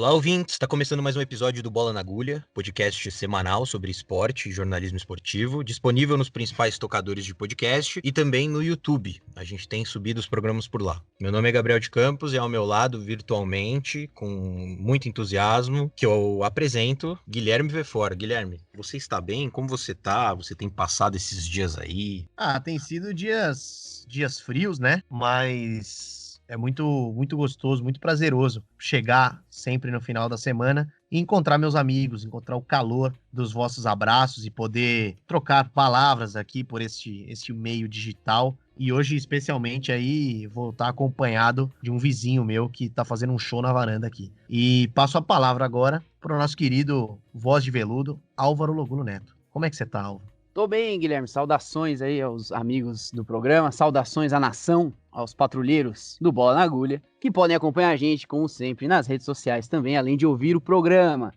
Olá, ouvintes! Está começando mais um episódio do Bola na Agulha, podcast semanal sobre esporte e jornalismo esportivo, disponível nos principais tocadores de podcast e também no YouTube. A gente tem subido os programas por lá. Meu nome é Gabriel de Campos e ao meu lado, virtualmente, com muito entusiasmo, que eu apresento Guilherme Vefora. Guilherme, você está bem? Como você está? Você tem passado esses dias aí? Tem sido dias frios, né? Mas é muito gostoso, muito prazeroso chegar sempre no final da semana e encontrar meus amigos, encontrar o calor dos vossos abraços e poder trocar palavras aqui por este meio digital. E hoje, especialmente, aí, vou estar acompanhado de um vizinho meu que tá fazendo um show na varanda aqui. E passo a palavra agora para o nosso querido voz de veludo, Álvaro Logulo Neto. Como é que você tá, Álvaro? Tô bem, Guilherme. Saudações aí aos amigos do programa, saudações à nação, aos patrulheiros do Bola na Agulha, que podem acompanhar a gente, como sempre, nas redes sociais também, além de ouvir o programa.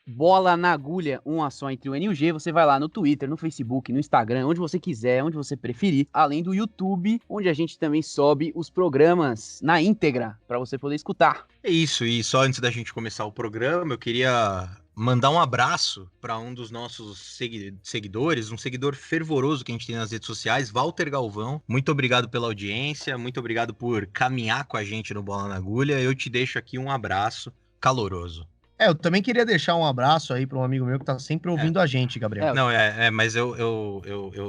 @Bola na Agulha, um só entre o N e o G. Você vai lá no Twitter, no Facebook, no Instagram, onde você quiser, onde você preferir, além do YouTube, onde a gente também sobe os programas na íntegra, para você poder escutar. É isso, e só antes da gente começar o programa, eu queria mandar um abraço para um dos nossos seguidores, um seguidor fervoroso que a gente tem nas redes sociais, Walter Galvão. Muito obrigado pela audiência, muito obrigado por caminhar com a gente no Bola na Agulha. Eu te deixo aqui um abraço caloroso. Eu também queria deixar um abraço aí para um amigo meu que tá sempre ouvindo a gente, Gabriel. Não, mas eu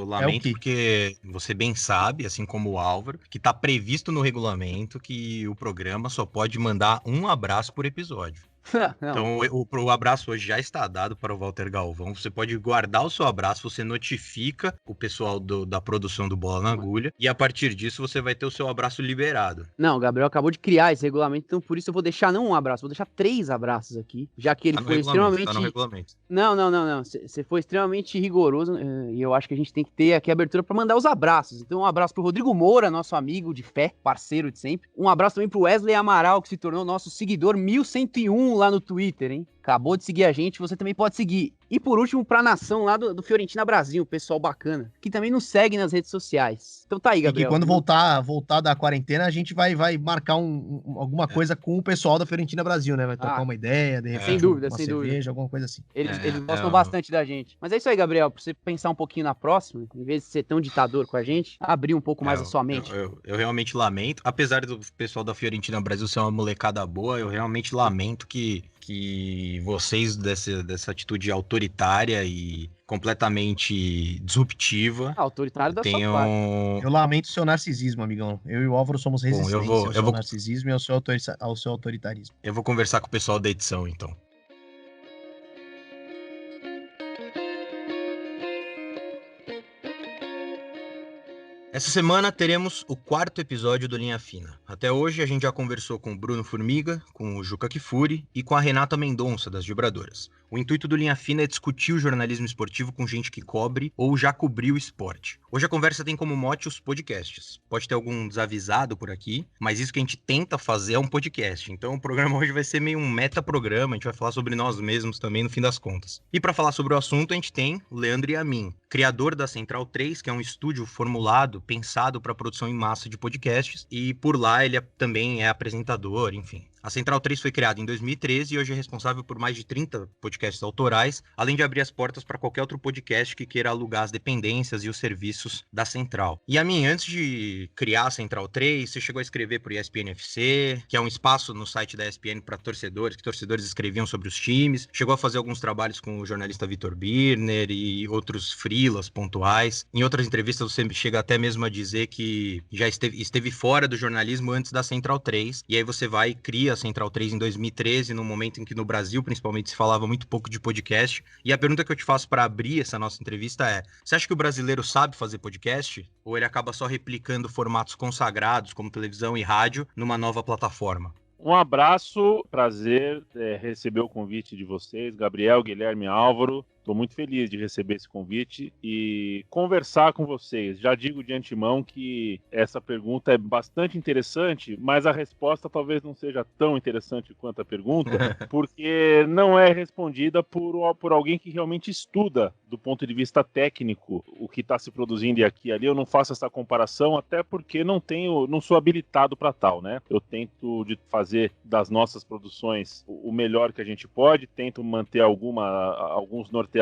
lamento porque você bem sabe, assim como o Álvaro, que tá previsto no regulamento que o programa só pode mandar um abraço por episódio. Então o abraço hoje já está dado para o Walter Galvão. Você pode guardar o seu abraço, você notifica o pessoal da produção do Bola na Agulha e a partir disso você vai ter o seu abraço liberado. Não, o Gabriel acabou de criar esse regulamento, então por isso eu vou deixar não um abraço, vou deixar 3 abraços aqui, já que ele foi extremamente... Tá no regulamento. Não. Você foi extremamente rigoroso e eu acho que a gente tem que ter aqui a abertura para mandar os abraços. Então um abraço pro Rodrigo Moura, nosso amigo de fé, parceiro de sempre. Um abraço também pro Wesley Amaral, que se tornou nosso seguidor 1101 lá no Twitter, hein? Acabou de seguir a gente, você também pode seguir. E por último, pra nação lá do Fiorentina Brasil, o pessoal bacana, que também nos segue nas redes sociais. Então tá aí, Gabriel. E que quando voltar da quarentena, a gente vai marcar alguma coisa com o pessoal da Fiorentina Brasil, né? Vai trocar uma ideia, de repente, sem dúvida, uma sem cerveja, dúvida. alguma coisa assim. Eles gostam bastante da gente. Mas é isso aí, Gabriel, pra você pensar um pouquinho na próxima, em vez de ser tão ditador com a gente, abrir um pouco mais a sua mente. Eu realmente lamento, apesar do pessoal da Fiorentina Brasil ser uma molecada boa, eu realmente lamento que vocês dessa atitude autoritária e completamente disruptiva... Autoritário da sua parte. Eu lamento o seu narcisismo, amigão. Eu e o Álvaro somos resistentes ao seu narcisismo e ao seu autoritarismo. Eu vou conversar com o pessoal da edição, então. Essa semana teremos o 4º episódio do Linha Fina. Até hoje a gente já conversou com o Bruno Formiga, com o Juca Kfouri e com a Renata Mendonça, das Vibradoras. O intuito do Linha Fina é discutir o jornalismo esportivo com gente que cobre ou já cobriu o esporte. Hoje a conversa tem como mote os podcasts. Pode ter algum desavisado por aqui, mas isso que a gente tenta fazer é um podcast. Então o programa hoje vai ser meio um metaprograma, a gente vai falar sobre nós mesmos também no fim das contas. E para falar sobre o assunto a gente tem o Leandro Yamin, criador da Central 3, que é um estúdio formulado, pensado para produção em massa de podcasts, e por lá ele também é apresentador, enfim. A Central 3 foi criada em 2013 e hoje é responsável por mais de 30 podcasts autorais, além de abrir as portas para qualquer outro podcast que queira alugar as dependências e os serviços da Central. E a mim, antes de criar a Central 3, você chegou a escrever para o ESPN FC, que é um espaço no site da ESPN para torcedores, que torcedores escreviam sobre os times. Chegou a fazer alguns trabalhos com o jornalista Vitor Birner e outros freelas pontuais. Em outras entrevistas você chega até mesmo a dizer que já esteve fora do jornalismo antes da Central 3, e aí você vai e cria a Central 3 em 2013, no momento em que no Brasil, principalmente, se falava muito pouco de podcast. E a pergunta que eu te faço para abrir essa nossa entrevista é: você acha que o brasileiro sabe fazer podcast? Ou ele acaba só replicando formatos consagrados, como televisão e rádio, numa nova plataforma? Um abraço, prazer receber o convite de vocês, Gabriel, Guilherme, Álvaro. Estou muito feliz de receber esse convite e conversar com vocês. Já digo de antemão que essa pergunta é bastante interessante, mas a resposta talvez não seja tão interessante quanto a pergunta, porque não é respondida por alguém que realmente estuda do ponto de vista técnico o que está se produzindo aqui e ali. Eu não faço essa comparação, até porque não sou habilitado para tal, né? Eu tento de fazer das nossas produções o melhor que a gente pode, tento manter alguns norteadores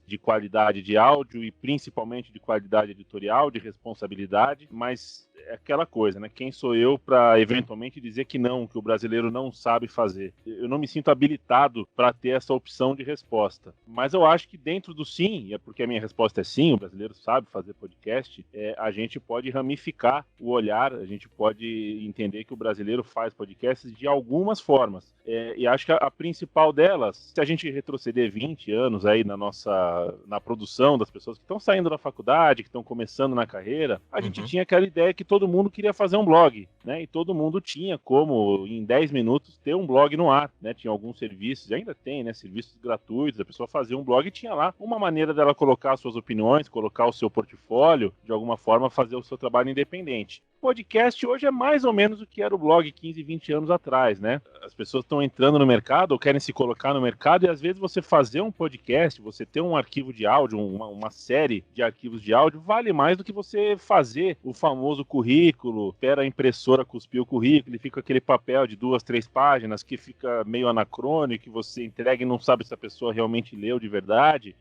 de qualidade de áudio e principalmente de qualidade editorial, de responsabilidade, mas é aquela coisa, né? Quem sou eu para eventualmente dizer que o brasileiro não sabe fazer? Eu não me sinto habilitado para ter essa opção de resposta. Mas eu acho que dentro do sim, e é porque a minha resposta é sim, o brasileiro sabe fazer podcast, a gente pode ramificar o olhar, a gente pode entender que o brasileiro faz podcasts de algumas formas. E acho que a principal delas, se a gente retroceder 20 anos aí na produção das pessoas que estão saindo da faculdade, que estão começando na carreira, a gente tinha aquela ideia que todo mundo queria fazer um blog, né? E todo mundo tinha como, em 10 minutos, ter um blog no ar, né? Tinha alguns serviços, e ainda tem, né? Serviços gratuitos, a pessoa fazia um blog e tinha lá uma maneira dela colocar suas opiniões, colocar o seu portfólio, de alguma forma fazer o seu trabalho independente. Podcast hoje é mais ou menos o que era o blog 15, 20 anos atrás, né? As pessoas estão entrando no mercado ou querem se colocar no mercado e às vezes você fazer um podcast, você ter um arquivo de áudio, uma série de arquivos de áudio, vale mais do que você fazer o famoso currículo, espera a impressora cuspir o currículo e fica aquele papel de 2, 3 páginas que fica meio anacrônico, que você entrega e não sabe se a pessoa realmente leu de verdade.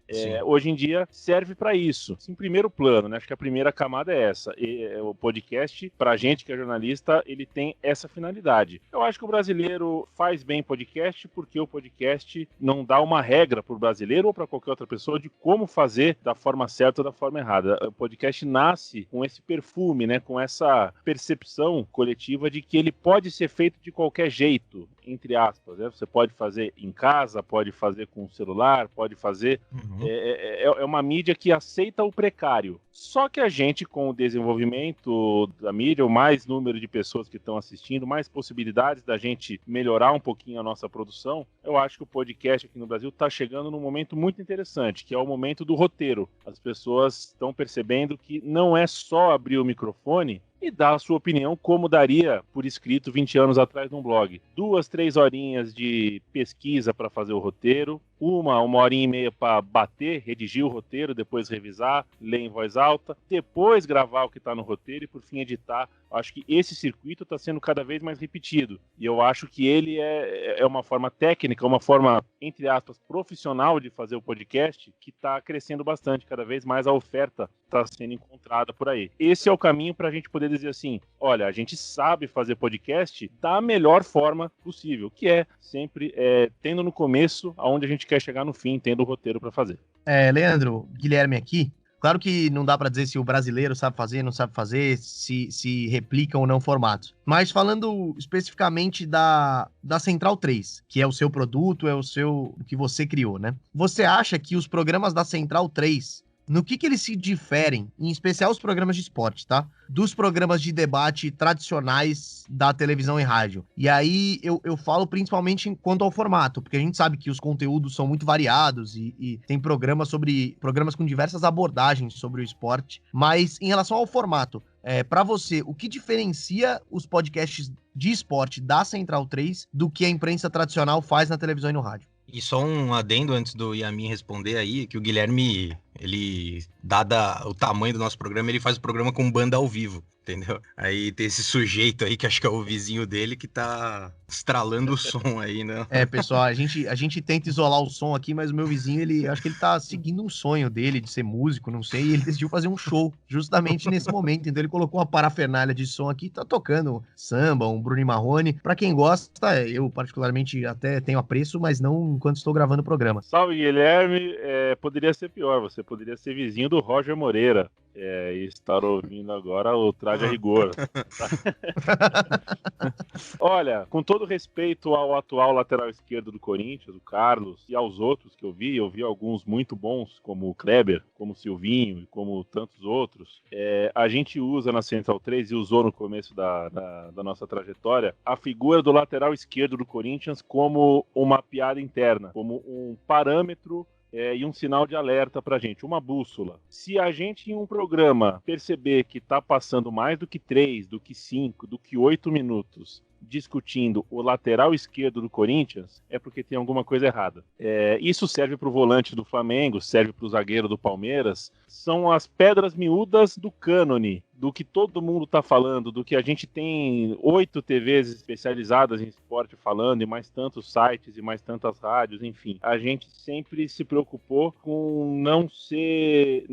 Hoje em dia serve para isso. Em primeiro plano, né? Acho que a primeira camada é essa. O podcast, pra gente que é jornalista, ele tem essa finalidade. Eu acho que o brasileiro faz bem podcast porque o podcast não dá uma regra pro brasileiro ou para qualquer outra pessoa de como fazer da forma certa ou da forma errada. O podcast nasce com esse perfume, né? Com essa percepção coletiva de que ele pode ser feito de qualquer jeito, entre aspas, né? Você pode fazer em casa, pode fazer com o celular, pode fazer... É uma mídia que aceita o precário. Só que a gente, com o desenvolvimento da mídia, o mais número de pessoas que estão assistindo, mais possibilidades da gente melhorar um pouquinho a nossa produção, eu acho que o podcast aqui no Brasil está chegando num momento muito interessante, que é o momento do roteiro. As pessoas estão percebendo que não é só abrir o microfone e dar a sua opinião como daria por escrito 20 anos atrás num blog. 2, 3 horinhas de pesquisa para fazer o roteiro, uma horinha e meia para bater, redigir o roteiro, depois revisar, ler em voz alta, depois gravar o que está no roteiro e por fim editar. Acho que esse circuito está sendo cada vez mais repetido e eu acho que ele é uma forma técnica, uma forma, entre aspas, profissional de fazer o podcast que está crescendo bastante. Cada vez mais a oferta está sendo encontrada por aí. Esse é o caminho para a gente poder dizer assim, olha, a gente sabe fazer podcast da melhor forma possível, que é sempre tendo no começo aonde a gente quer chegar no fim, tendo o roteiro para fazer. Leandro, Guilherme aqui. Claro que não dá para dizer se o brasileiro sabe fazer, não sabe fazer, se replicam ou não formatos. Mas falando especificamente da Central 3, que é o seu produto, o que você criou, né? Você acha que os programas da Central 3, no que eles se diferem, em especial os programas de esporte, tá? Dos programas de debate tradicionais da televisão e rádio. E aí eu falo principalmente quanto ao formato, porque a gente sabe que os conteúdos são muito variados e tem programas com diversas abordagens sobre o esporte. Mas em relação ao formato, para você, o que diferencia os podcasts de esporte da Central 3 do que a imprensa tradicional faz na televisão e no rádio? E só um adendo antes do Yamin responder aí, que o Guilherme, ele, dada o tamanho do nosso programa, ele faz o programa com banda ao vivo, entendeu? Aí tem esse sujeito aí, que acho que é o vizinho dele, que tá estralando o som aí, né? Pessoal, a gente tenta isolar o som aqui, mas o meu vizinho, acho que ele tá seguindo um sonho dele de ser músico, não sei, e ele decidiu fazer um show justamente nesse momento. Então ele colocou uma parafernália de som aqui, tá tocando samba, um Bruno e Marrone. Pra quem gosta, eu particularmente até tenho apreço, mas não enquanto estou gravando o programa. Salve, Guilherme. Poderia ser pior, você poderia ser vizinho do Roger Moreira. E estar ouvindo agora o Traje a Rigor. Olha, com todo respeito ao atual lateral esquerdo do Corinthians, o Carlos, e aos outros que eu vi alguns muito bons, como o Kleber, como o Silvinho e como tantos outros, a gente usa na Central 3 e usou no começo da nossa trajetória a figura do lateral esquerdo do Corinthians como uma piada interna, como um parâmetro e um sinal de alerta pra gente, uma bússola. Se a gente em um programa perceber que tá passando mais do que 3, do que 5, do que 8 minutos discutindo o lateral esquerdo do Corinthians, é porque tem alguma coisa errada. Isso serve para o volante do Flamengo, serve para o zagueiro do Palmeiras, são as pedras miúdas do cânone, do que todo mundo está falando, do que a gente tem 8 TVs especializadas em esporte falando, e mais tantos sites, e mais tantas rádios, enfim. A gente sempre se preocupou com não ser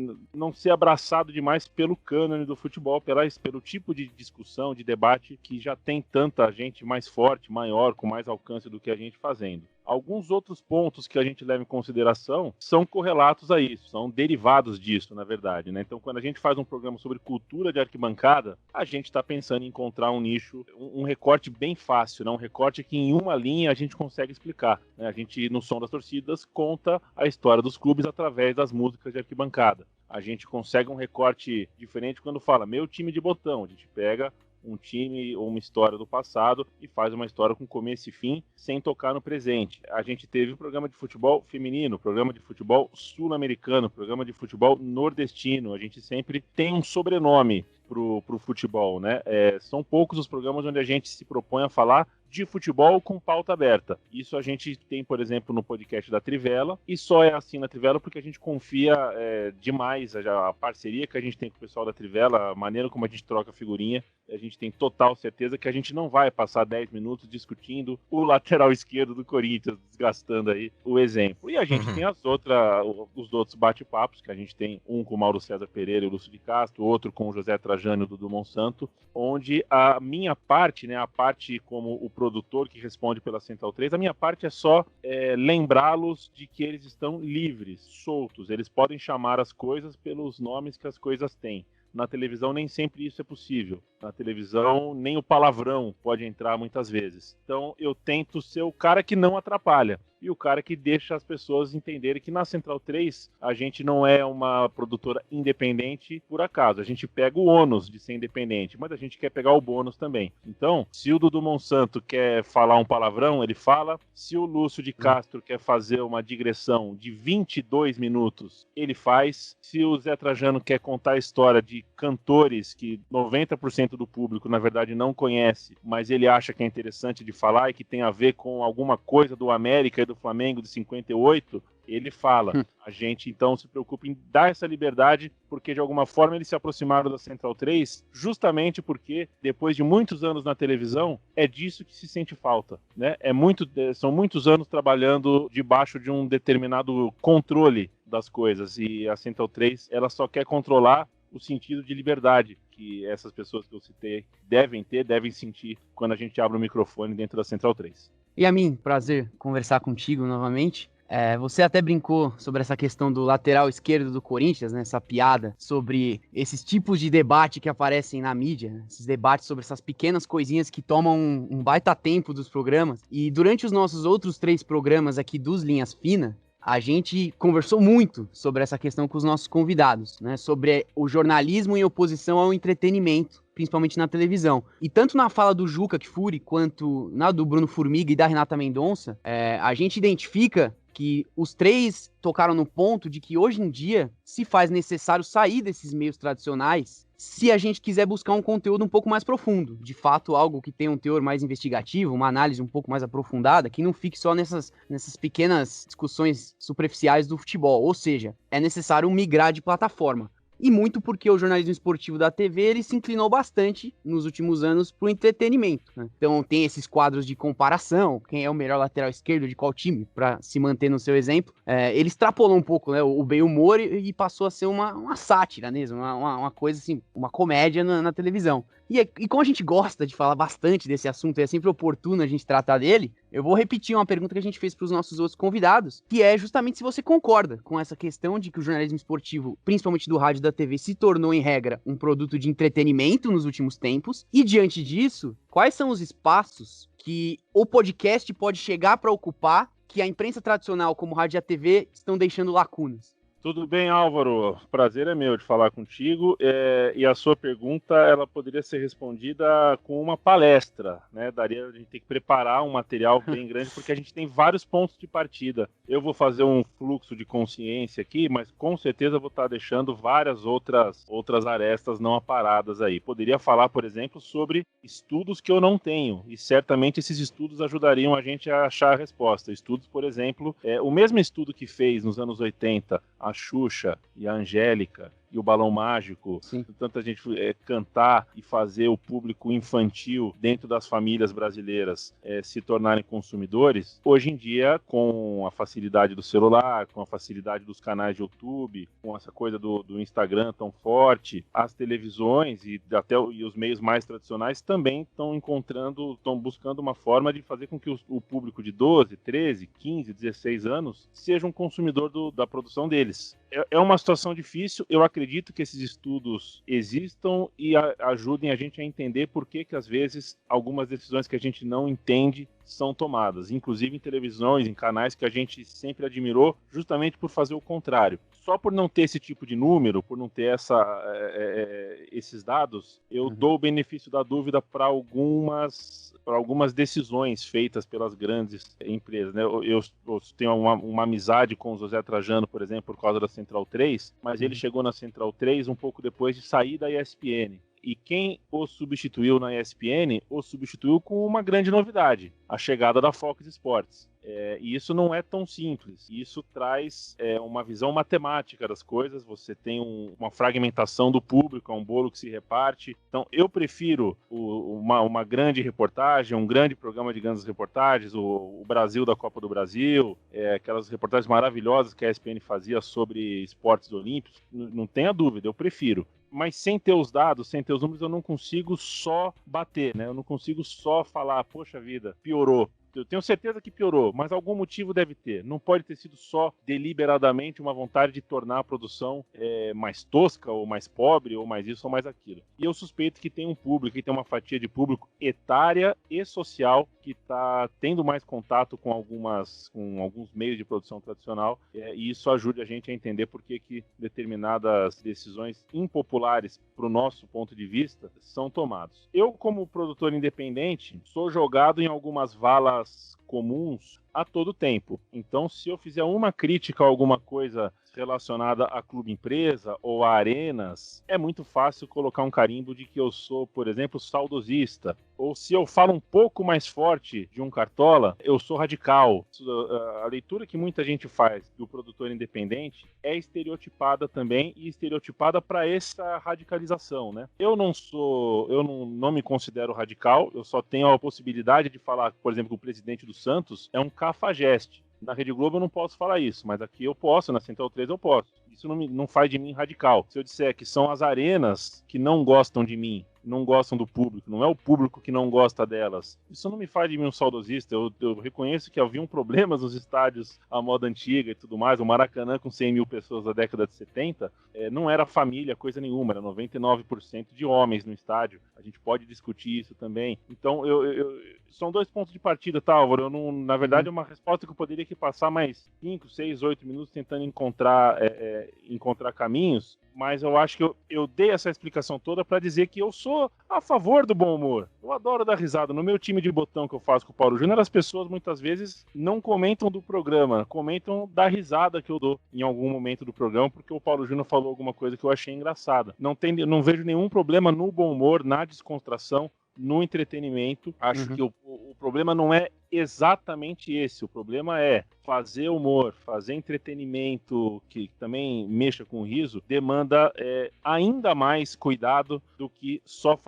abraçado demais pelo cânone do futebol, pelo tipo de discussão, de debate que já tem tanta gente mais forte, maior, com mais alcance do que a gente fazendo. Alguns outros pontos que a gente leva em consideração são correlatos a isso, são derivados disso, na verdade, né? Então, quando a gente faz um programa sobre cultura de arquibancada, a gente está pensando em encontrar um nicho, um recorte bem fácil, né? Um recorte que em uma linha a gente consegue explicar, né? A gente, no Som das Torcidas, conta a história dos clubes através das músicas de arquibancada. A gente consegue um recorte diferente quando fala meu time de botão, a gente pega um time ou uma história do passado e faz uma história com começo e fim, sem tocar no presente. A gente teve um programa de futebol feminino, programa de futebol sul-americano, programa de futebol nordestino. A gente sempre tem um sobrenome pro futebol, né? São poucos os programas onde a gente se propõe a falar de futebol com pauta aberta. Isso a gente tem, por exemplo, no podcast da Trivela, e só é assim na Trivela porque a gente confia demais a parceria que a gente tem com o pessoal da Trivela, a maneira como a gente troca figurinha, a gente tem total certeza que a gente não vai passar 10 minutos discutindo o lateral esquerdo do Corinthians, desgastando aí o exemplo. E a gente tem os outros bate-papos, que a gente tem um com o Mauro César Pereira e o Lúcio de Castro, outro com o José Trajano e o Dudu Monsanto, onde a minha parte, né, a parte como o produtor que responde pela Central 3, a minha parte é só lembrá-los de que eles estão livres, soltos, eles podem chamar as coisas pelos nomes que as coisas têm. Na televisão nem sempre isso é possível. Na televisão nem o palavrão pode entrar muitas vezes. Então eu tento ser o cara que não atrapalha e o cara que deixa as pessoas entenderem que na Central 3 a gente não é uma produtora independente por acaso. A gente pega o ônus de ser independente, mas a gente quer pegar o bônus também. Então, se o Dudu Monsanto quer falar um palavrão, ele fala. Se o Lúcio de Castro quer fazer uma digressão de 22 minutos, ele faz. Se o Zé Trajano quer contar a história de cantores que 90% do público, na verdade, não conhece, mas ele acha que é interessante de falar e que tem a ver com alguma coisa do América e do Flamengo de 58, ele fala. A gente, então, se preocupa em dar essa liberdade, porque, de alguma forma, eles se aproximaram da Central 3, justamente porque, depois de muitos anos na televisão, é disso que se sente falta, né? São muitos anos trabalhando debaixo de um determinado controle das coisas, e a Central 3, ela só quer controlar o sentido de liberdade que essas pessoas que eu citei devem sentir quando a gente abre o microfone dentro da Central 3. E a mim, prazer conversar contigo novamente. Você até brincou sobre essa questão do lateral esquerdo do Corinthians, né? Essa piada sobre esses tipos de debate que aparecem na mídia, né? Esses debates sobre essas pequenas coisinhas que tomam um baita tempo dos programas. E durante os nossos outros 3 programas aqui dos Linhas Fina, a gente conversou muito sobre essa questão com os nossos convidados, né? Sobre o jornalismo em oposição ao entretenimento, principalmente na televisão. E tanto na fala do Juca Kfouri, quanto na do Bruno Formiga e da Renata Mendonça, a gente identifica que os 3 tocaram no ponto de que hoje em dia se faz necessário sair desses meios tradicionais se a gente quiser buscar um conteúdo um pouco mais profundo, de fato algo que tenha um teor mais investigativo, uma análise um pouco mais aprofundada, que não fique só nessas pequenas discussões superficiais do futebol, ou seja, é necessário migrar de plataforma. E muito porque o jornalismo esportivo da TV ele se inclinou bastante nos últimos anos para o entretenimento, né? Então tem esses quadros de comparação, quem é o melhor lateral esquerdo de qual time, para se manter no seu exemplo. Ele extrapolou um pouco, né, o bem humor e passou a ser uma sátira mesmo, uma coisa assim, uma comédia na televisão. E como a gente gosta de falar bastante desse assunto, e é sempre oportuno a gente tratar dele, eu vou repetir uma pergunta que a gente fez para os nossos outros convidados, que é justamente se você concorda com essa questão de que o jornalismo esportivo, principalmente do rádio e da TV, se tornou, em regra, um produto de entretenimento nos últimos tempos, e diante disso, quais são os espaços que o podcast pode chegar para ocupar que a imprensa tradicional, como rádio e a TV, estão deixando lacunas? Tudo bem, Álvaro? Prazer é meu de falar contigo. E a sua pergunta, ela poderia ser respondida com uma palestra, né? A gente tem que preparar um material bem grande, porque a gente tem vários pontos de partida. Eu vou fazer um fluxo de consciência aqui, mas com certeza vou estar deixando várias outras arestas não aparadas aí. Poderia falar, por exemplo, sobre estudos que eu não tenho, e certamente esses estudos ajudariam a gente a achar a resposta. Estudos, por exemplo, o mesmo estudo que fez nos anos 80 a Xuxa e a Angélica e o Balão Mágico, tanta gente cantar e fazer o público infantil dentro das famílias brasileiras se tornarem consumidores, hoje em dia, com a facilidade do celular, com a facilidade dos canais de YouTube, com essa coisa do Instagram tão forte, as televisões e os meios mais tradicionais também estão buscando uma forma de fazer com que o público de 12, 13, 15, 16 anos seja um consumidor da produção deles. É uma situação difícil, eu acredito que esses estudos existam e ajudem a gente a entender por que às vezes algumas decisões que a gente não entende são tomadas, inclusive em televisões, em canais que a gente sempre admirou, justamente por fazer o contrário. Só por não ter esse tipo de número, por não ter esses dados, eu dou o benefício da dúvida para algumas decisões feitas pelas grandes empresas, né? Eu tenho uma amizade com o José Trajano, por exemplo, por causa da Central 3, mas ele chegou na Central 3 um pouco depois de sair da ESPN. E quem o substituiu na ESPN, o substituiu com uma grande novidade, a chegada da Fox Sports. E isso não é tão simples. Isso traz uma visão matemática das coisas. Você tem uma fragmentação do público, é um bolo que se reparte. Então, eu prefiro uma grande reportagem, um grande programa de grandes reportagens, o Brasil da Copa do Brasil, aquelas reportagens maravilhosas que a ESPN fazia sobre esportes olímpicos. Não tenha dúvida, eu prefiro. Mas sem ter os dados, sem ter os números, eu não consigo só bater, né? Eu não consigo só falar, poxa vida, piorou. Eu tenho certeza que piorou, mas algum motivo deve ter. Não pode ter sido só deliberadamente uma vontade de tornar a produção mais tosca, ou mais pobre, ou mais isso, ou mais aquilo. E eu suspeito que tem um público, que tem uma fatia de público etária e social que está tendo mais contato com alguns meios de produção tradicional, e isso ajude a gente a entender por que determinadas decisões impopulares, para o nosso ponto de vista, são tomadas. Eu, como produtor independente, sou jogado em algumas valas comuns a todo tempo. Então, se eu fizer uma crítica a alguma coisa relacionada a clube empresa ou a arenas, é muito fácil colocar um carimbo de que eu sou, por exemplo, saudosista. Ou se eu falo um pouco mais forte de um cartola, eu sou radical. A leitura que muita gente faz do produtor independente é estereotipada também, e estereotipada para essa radicalização, né? Eu não me considero radical, eu só tenho a possibilidade de falar, por exemplo, que o presidente do Santos é um cafajeste. Na Rede Globo eu não posso falar isso, mas aqui eu posso, na Central 3 eu posso. Isso não faz de mim radical. Se eu disser que são as arenas que não gostam de mim, não gostam do público, não é o público que não gosta delas, isso não me faz de mim um saudosista. Eu reconheço que haviam problemas nos estádios à moda antiga e tudo mais. O Maracanã com 100 mil pessoas da década de 70 não era família, coisa nenhuma, era 99% de homens no estádio. A gente pode discutir isso também. Então, são dois pontos de partida, tá, Álvaro? Na verdade, é uma resposta que eu poderia aqui passar mais 5, 6, 8 minutos tentando encontrar caminhos, mas eu acho que eu dei essa explicação toda para dizer que eu sou a favor do bom humor. Eu adoro dar risada. No meu time de botão que eu faço com o Paulo Júnior, as pessoas muitas vezes não comentam do programa, comentam da risada que eu dou em algum momento do programa, porque o Paulo Júnior falou alguma coisa que eu achei engraçada. Não vejo nenhum problema no bom humor, na descontração, no entretenimento. Acho que o problema não é exatamente esse. O problema é fazer humor, fazer entretenimento que também mexa com o riso, demanda ainda mais cuidado do que só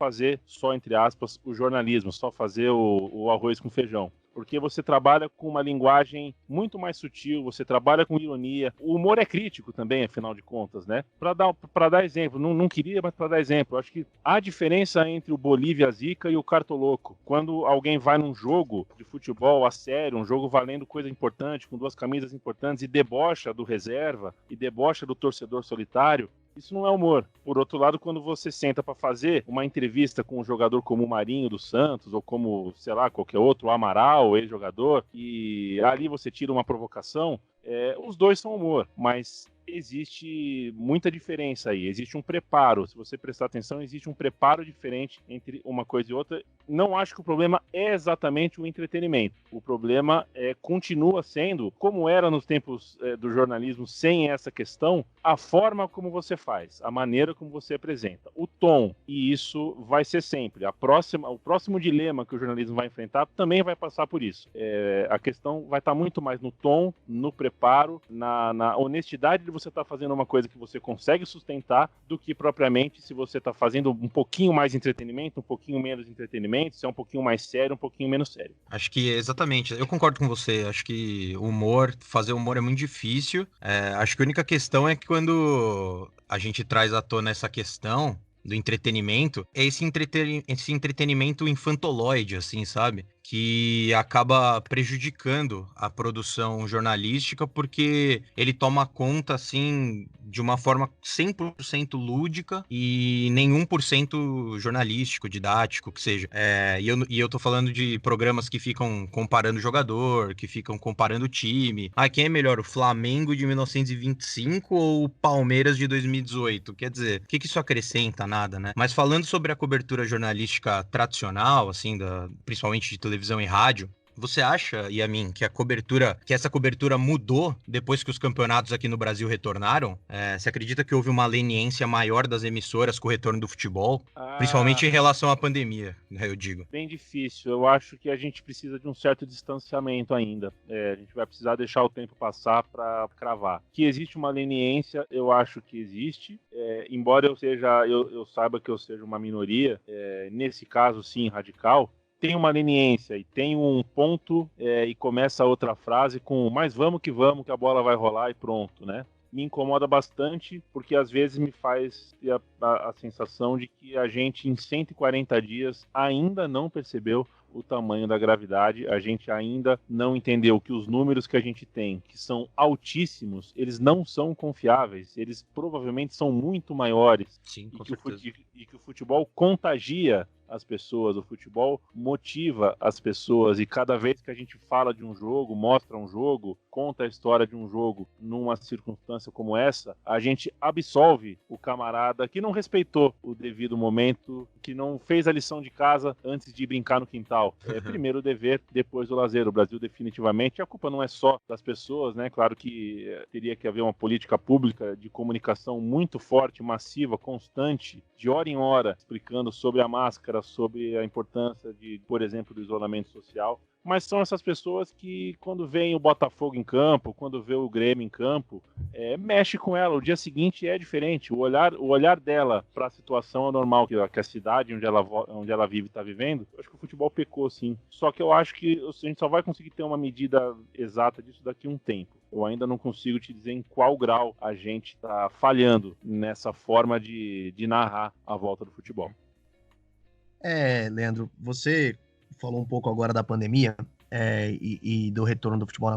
entre aspas, o jornalismo, só fazer o arroz com feijão. Porque você trabalha com uma linguagem muito mais sutil, você trabalha com ironia. O humor é crítico também, afinal de contas, né? Para dar exemplo, não queria, mas para dar exemplo, acho que há diferença entre o Bolívia Zica e o Cartoloco. Quando alguém vai num jogo de futebol a sério, um jogo valendo coisa importante, com 2 camisas importantes, e debocha do reserva, e debocha do torcedor solitário, isso não é humor. Por outro lado, quando você senta para fazer uma entrevista com um jogador como o Marinho do Santos, ou como, sei lá, qualquer outro, o Amaral, ex-jogador, e ali você tira uma provocação, os dois são humor, mas existe muita diferença aí, existe um preparo. Se você prestar atenção, existe um preparo diferente entre uma coisa e outra. Não acho que o problema é exatamente o entretenimento. O problema continua sendo, como era nos tempos do jornalismo sem essa questão, a forma como você faz, a maneira como você apresenta, o tom. E isso vai ser sempre. O próximo dilema que o jornalismo vai enfrentar também vai passar por isso. A questão vai estar muito mais no tom, no preparo, na honestidade de você estar fazendo uma coisa que você consegue sustentar, do que propriamente se você está fazendo um pouquinho mais de entretenimento, um pouquinho menos de entretenimento, se é um pouquinho mais sério, um pouquinho menos sério. Acho que exatamente, eu concordo com você. Acho que fazer humor é muito difícil. Acho que a única questão é que quando a gente traz à tona essa questão do entretenimento, é esse entretenimento infantoloide, assim, sabe? Que acaba prejudicando a produção jornalística, porque ele toma conta, assim, de uma forma 100% lúdica e nenhum por cento jornalístico, didático, que seja. E eu tô falando de programas que ficam comparando jogador, que ficam comparando time. Quem é melhor, o Flamengo de 1925 ou o Palmeiras de 2018? Quer dizer, o que isso acrescenta? Nada, né? Mas falando sobre a cobertura jornalística tradicional, assim, principalmente de televisão e rádio, você acha, Yamin, que essa cobertura mudou depois que os campeonatos aqui no Brasil retornaram? Você acredita que houve uma leniência maior das emissoras com o retorno do futebol? Principalmente em relação à pandemia, né, eu digo. Bem difícil. Eu acho que a gente precisa de um certo distanciamento ainda. A gente vai precisar deixar o tempo passar para cravar. Que existe uma leniência, eu acho que existe. Embora eu saiba que eu seja uma minoria, nesse caso, sim, radical, tem uma leniência e tem um ponto e começa a outra frase com mas vamos que a bola vai rolar e pronto, né? Me incomoda bastante porque às vezes me faz ter a sensação de que a gente em 140 dias ainda não percebeu o tamanho da gravidade, a gente ainda não entendeu que os números que a gente tem, que são altíssimos, eles não são confiáveis, eles provavelmente são muito maiores. Sim, com certeza. E que o futebol contagia as pessoas, o futebol motiva as pessoas, e cada vez que a gente fala de um jogo, mostra um jogo, conta a história de um jogo numa circunstância como essa, a gente absolve o camarada que não respeitou o devido momento, que não fez a lição de casa antes de brincar no quintal. Primeiro o dever, depois o lazer. O Brasil definitivamente, a culpa não é só das pessoas, né? Claro que teria que haver uma política pública de comunicação muito forte, massiva, constante, de hora em hora, explicando sobre a máscara, sobre a importância por exemplo, do isolamento social. Mas são essas pessoas que, quando veem o Botafogo em campo, quando vê o Grêmio em campo, mexe com ela. O dia seguinte é diferente. O olhar dela para a situação anormal que a cidade onde ela vive está vivendo, eu acho que o futebol pecou, sim. Só que eu acho que a gente só vai conseguir ter uma medida exata disso daqui a um tempo. Eu ainda não consigo te dizer em qual grau a gente está falhando nessa forma de narrar a volta do futebol. Leandro, você falou um pouco agora da pandemia e do retorno do futebol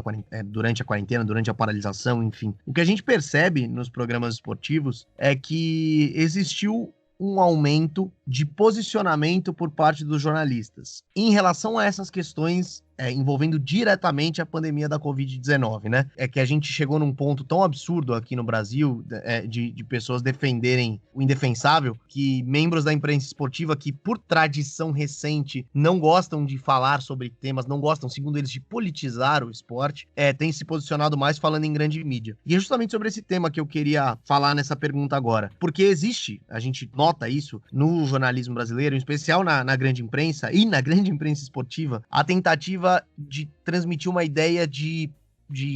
durante a quarentena, durante a paralisação, enfim. O que a gente percebe nos programas esportivos é que existiu um aumento de posicionamento por parte dos jornalistas em relação a essas questões envolvendo diretamente a pandemia da Covid-19, né? É que a gente chegou num ponto tão absurdo aqui no Brasil de pessoas defenderem o indefensável, que membros da imprensa esportiva que, por tradição recente, não gostam de falar sobre temas, não gostam, segundo eles, de politizar o esporte, têm se posicionado mais falando em grande mídia. E é justamente sobre esse tema que eu queria falar nessa pergunta agora. Porque existe, a gente nota isso no jornalismo brasileiro, em especial na grande imprensa e na grande imprensa esportiva, a tentativa de transmitir uma ideia de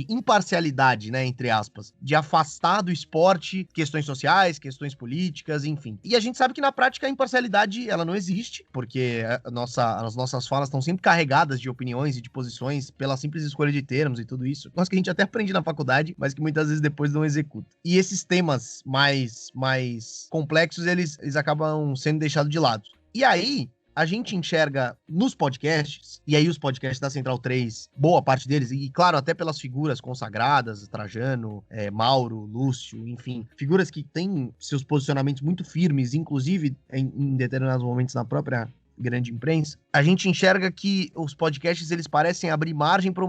imparcialidade, né, entre aspas, de afastar do esporte questões sociais, questões políticas, enfim. E a gente sabe que na prática a imparcialidade, ela não existe, porque as nossas falas estão sempre carregadas de opiniões e de posições pela simples escolha de termos e tudo isso. Nós que a gente até aprende na faculdade, mas que muitas vezes depois não executa. E esses temas mais complexos, eles acabam sendo deixados de lado. E aí, a gente enxerga nos podcasts, e aí os podcasts da Central 3, boa parte deles, e claro, até pelas figuras consagradas, Trajano, Mauro, Lúcio, enfim, figuras que têm seus posicionamentos muito firmes, inclusive em determinados momentos na própria grande imprensa, a gente enxerga que os podcasts eles parecem abrir margem para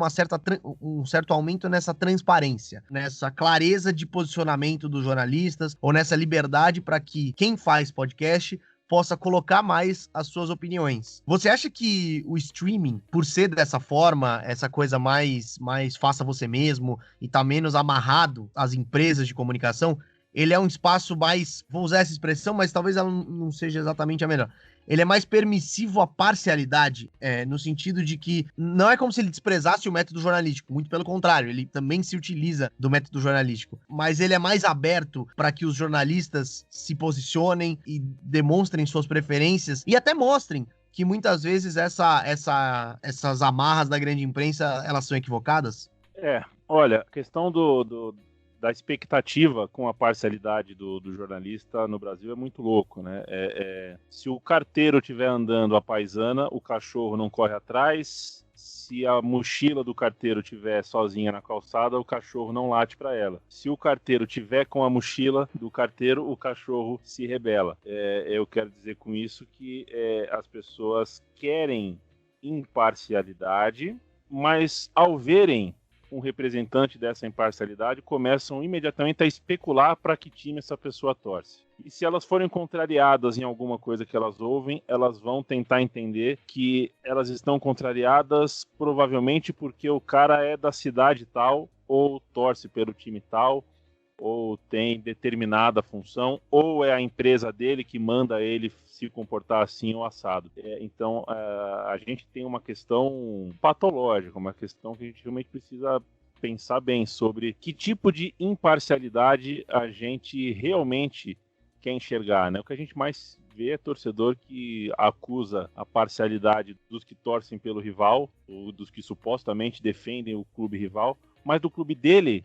um certo aumento nessa transparência, nessa clareza de posicionamento dos jornalistas, ou nessa liberdade para que quem faz podcast possa colocar mais as suas opiniões. Você acha que o streaming, por ser dessa forma, essa coisa mais faça você mesmo e tá menos amarrado às empresas de comunicação, ele é um espaço mais, vou usar essa expressão, mas talvez ela não seja exatamente a melhor. Ele é mais permissivo à parcialidade, no sentido de que não é como se ele desprezasse o método jornalístico, muito pelo contrário, ele também se utiliza do método jornalístico, mas ele é mais aberto para que os jornalistas se posicionem e demonstrem suas preferências e até mostrem que muitas vezes essas amarras da grande imprensa, elas são equivocadas? Olha, a questão da expectativa com a parcialidade do jornalista no Brasil é muito louco, né? Se o carteiro estiver andando à paisana, o cachorro não corre atrás. Se a mochila do carteiro estiver sozinha na calçada, o cachorro não late para ela. Se o carteiro estiver com a mochila do carteiro, o cachorro se rebela. Eu quero dizer com isso que as pessoas querem imparcialidade, mas ao verem um representante dessa imparcialidade, começam imediatamente a especular para que time essa pessoa torce. E se elas forem contrariadas em alguma coisa que elas ouvem, elas vão tentar entender que elas estão contrariadas provavelmente porque o cara é da cidade tal, ou torce pelo time tal, ou tem determinada função, ou é a empresa dele que manda ele se comportar assim ou assado. Então, a gente tem uma questão patológica, uma questão que a gente realmente precisa pensar bem sobre que tipo de imparcialidade a gente realmente quer enxergar, né? O que a gente mais vê é torcedor que acusa a parcialidade dos que torcem pelo rival, ou dos que supostamente defendem o clube rival, mas do clube dele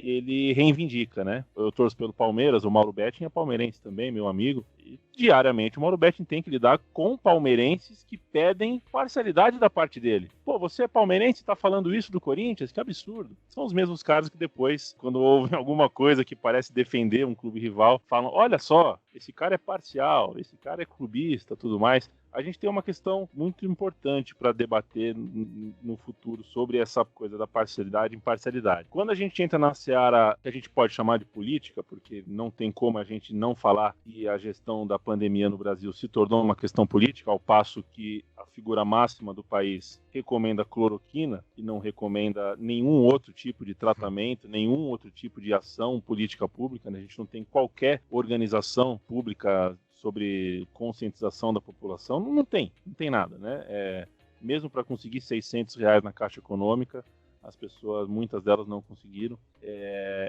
ele reivindica, né? Eu torço pelo Palmeiras, o Mauro Betting é palmeirense também, meu amigo. E diariamente o Mauro Betting tem que lidar com palmeirenses que pedem parcialidade da parte dele. Pô, você é palmeirense e tá falando isso do Corinthians? Que absurdo. São os mesmos caras que depois, quando ouvem alguma coisa que parece defender um clube rival, falam, olha só, esse cara é parcial, esse cara é clubista, tudo mais. A gente tem uma questão muito importante para debater no futuro sobre essa coisa da parcialidade e imparcialidade. Quando a gente entra na seara que a gente pode chamar de política, porque não tem como a gente não falar que a gestão da pandemia no Brasil se tornou uma questão política, ao passo que a figura máxima do país recomenda cloroquina e não recomenda nenhum outro tipo de tratamento, nenhum outro tipo de ação política pública, né? A gente não tem qualquer organização pública sobre conscientização da população, não tem nada, né? Mesmo para conseguir R$600 na Caixa Econômica, as pessoas, muitas delas não conseguiram.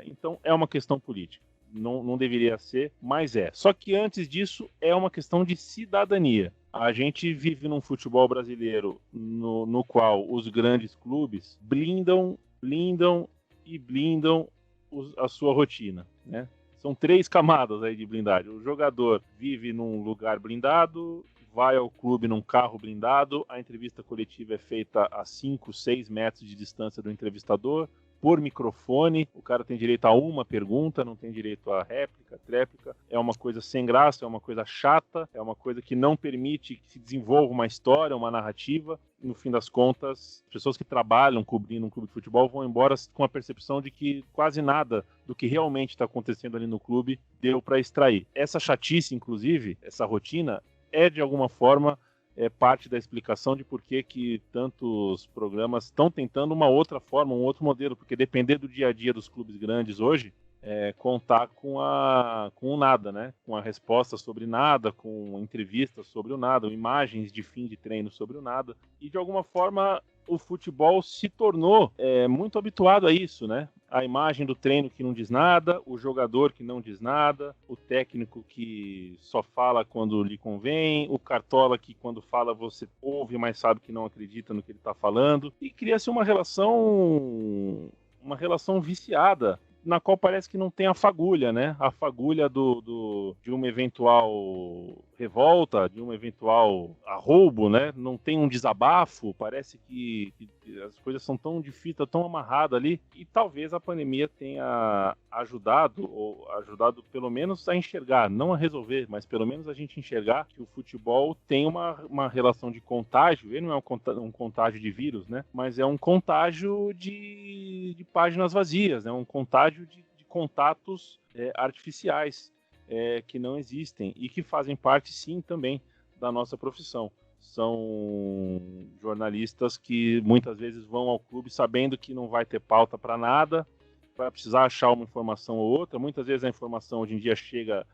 Então é uma questão política. Não deveria ser, mas é. Só que antes disso é uma questão de cidadania. A gente vive num futebol brasileiro no qual os grandes clubes blindam a sua rotina, né? São 3 camadas aí de blindagem. O jogador vive num lugar blindado, vai ao clube num carro blindado, a entrevista coletiva é feita a 5, 6 metros de distância do entrevistador, por microfone, o cara tem direito a uma pergunta, não tem direito a réplica, tréplica, é uma coisa sem graça, é uma coisa chata, é uma coisa que não permite que se desenvolva uma história, uma narrativa. No fim das contas, as pessoas que trabalham cobrindo um clube de futebol vão embora com a percepção de que quase nada do que realmente está acontecendo ali no clube deu para extrair. Essa chatice, inclusive, essa rotina, é de alguma forma parte da explicação de por que tantos programas estão tentando uma outra forma, um outro modelo, porque depender do dia a dia dos clubes grandes hoje, contar com o nada, né? Com a resposta sobre nada, com entrevistas sobre o nada, imagens de fim de treino sobre o nada, e de alguma forma o futebol se tornou muito habituado a isso, né? A imagem do treino que não diz nada, o jogador que não diz nada, o técnico que só fala quando lhe convém, o cartola que quando fala você ouve, mas sabe que não acredita no que ele está falando, e cria-se uma relação viciada, na qual parece que não tem a fagulha, né? A fagulha de uma eventual revolta, de um eventual roubo, né? Não tem um desabafo, parece que as coisas são tão difíceis, tão amarradas ali, e talvez a pandemia tenha ajudado pelo menos a enxergar, não a resolver, mas pelo menos a gente enxergar que o futebol tem uma relação de contágio. Ele não é um contágio de vírus, né? Mas é um contágio de páginas vazias, né? Um contágio de contatos artificiais que não existem e que fazem parte, sim, também da nossa profissão. São jornalistas que muitas vezes vão ao clube sabendo que não vai ter pauta para nada, vai precisar achar uma informação ou outra. Muitas vezes a informação hoje em dia chega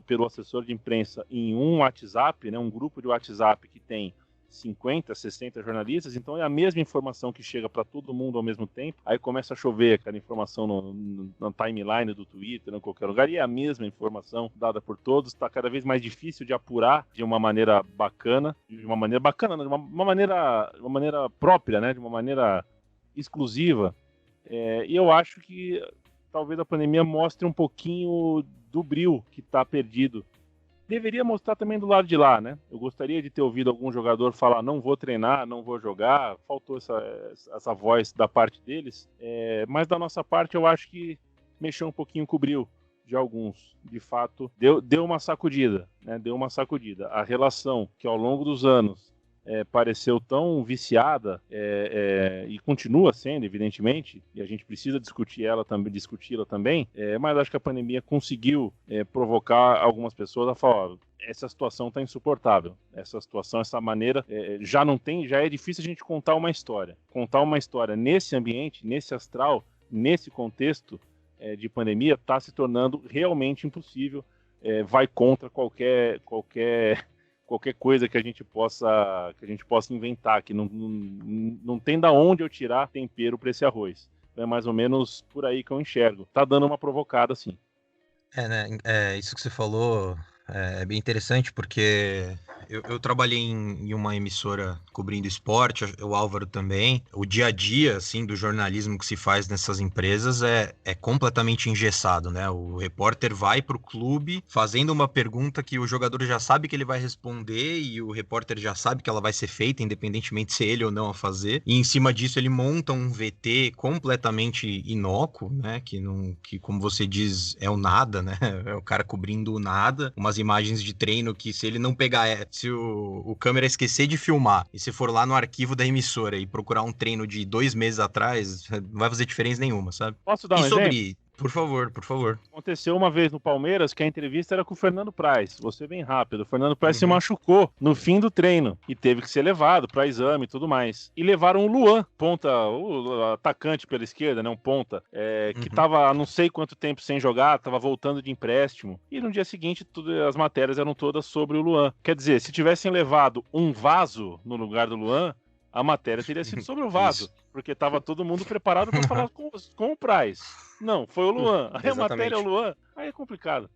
pelo assessor de imprensa em um WhatsApp, né, um grupo de WhatsApp que tem 50, 60 jornalistas, então é a mesma informação que chega para todo mundo ao mesmo tempo. Aí começa a chover aquela informação na timeline do Twitter, em qualquer lugar, e é a mesma informação dada por todos. Está cada vez mais difícil de apurar de uma maneira bacana, de uma maneira própria, né? De uma maneira exclusiva. E eu acho que talvez a pandemia mostre um pouquinho do brio que está perdido. Deveria mostrar também do lado de lá, né? Eu gostaria de ter ouvido algum jogador falar: não vou treinar, não vou jogar. Faltou essa voz da parte deles. Mas da nossa parte, eu acho que mexeu um pouquinho com o brio de alguns. De fato, deu uma sacudida, né? Deu uma sacudida. A relação que ao longo dos anos pareceu tão viciada e continua sendo, evidentemente, e a gente precisa discuti-la também, mas acho que a pandemia conseguiu provocar algumas pessoas a falar: essa situação está insuportável, essa situação, essa maneira, já é difícil a gente contar uma história nesse ambiente, nesse astral, nesse contexto de pandemia, está se tornando realmente impossível, vai contra qualquer coisa que a gente possa inventar, que não tem da onde eu tirar tempero para esse arroz. É mais ou menos por aí que eu enxergo. Tá dando uma provocada, sim. Né? Isso que você falou é bem interessante, porque eu trabalhei em uma emissora cobrindo esporte, o Álvaro também. O dia a dia, assim, do jornalismo que se faz nessas empresas é completamente engessado, né? O repórter vai pro clube fazendo uma pergunta que o jogador já sabe que ele vai responder e o repórter já sabe que ela vai ser feita, independentemente se é ele ou não a fazer. E em cima disso ele monta um VT completamente inócuo, né? Que como você diz, é o nada, né? É o cara cobrindo o nada. Umas imagens de treino que, se ele não pegar, se o câmera esquecer de filmar e se for lá no arquivo da emissora e procurar um treino de 2 meses atrás, não vai fazer diferença nenhuma, sabe? Posso dar um exemplo? Por favor. Aconteceu uma vez no Palmeiras que a entrevista era com o Fernando Praz. Vou ser bem rápido. O Fernando Praz se machucou no fim do treino e teve que ser levado para exame e tudo mais. E levaram o Luan, o atacante pela esquerda, né? Um ponta, que tava há não sei quanto tempo sem jogar, tava voltando de empréstimo. E no dia seguinte, as matérias eram todas sobre o Luan. Quer dizer, se tivessem levado um Vaso no lugar do Luan, a matéria teria sido sobre o Vaso, porque estava todo mundo preparado para falar com o Praz. Não, foi o Luan. Aí a matéria é o Luan. Aí é complicado.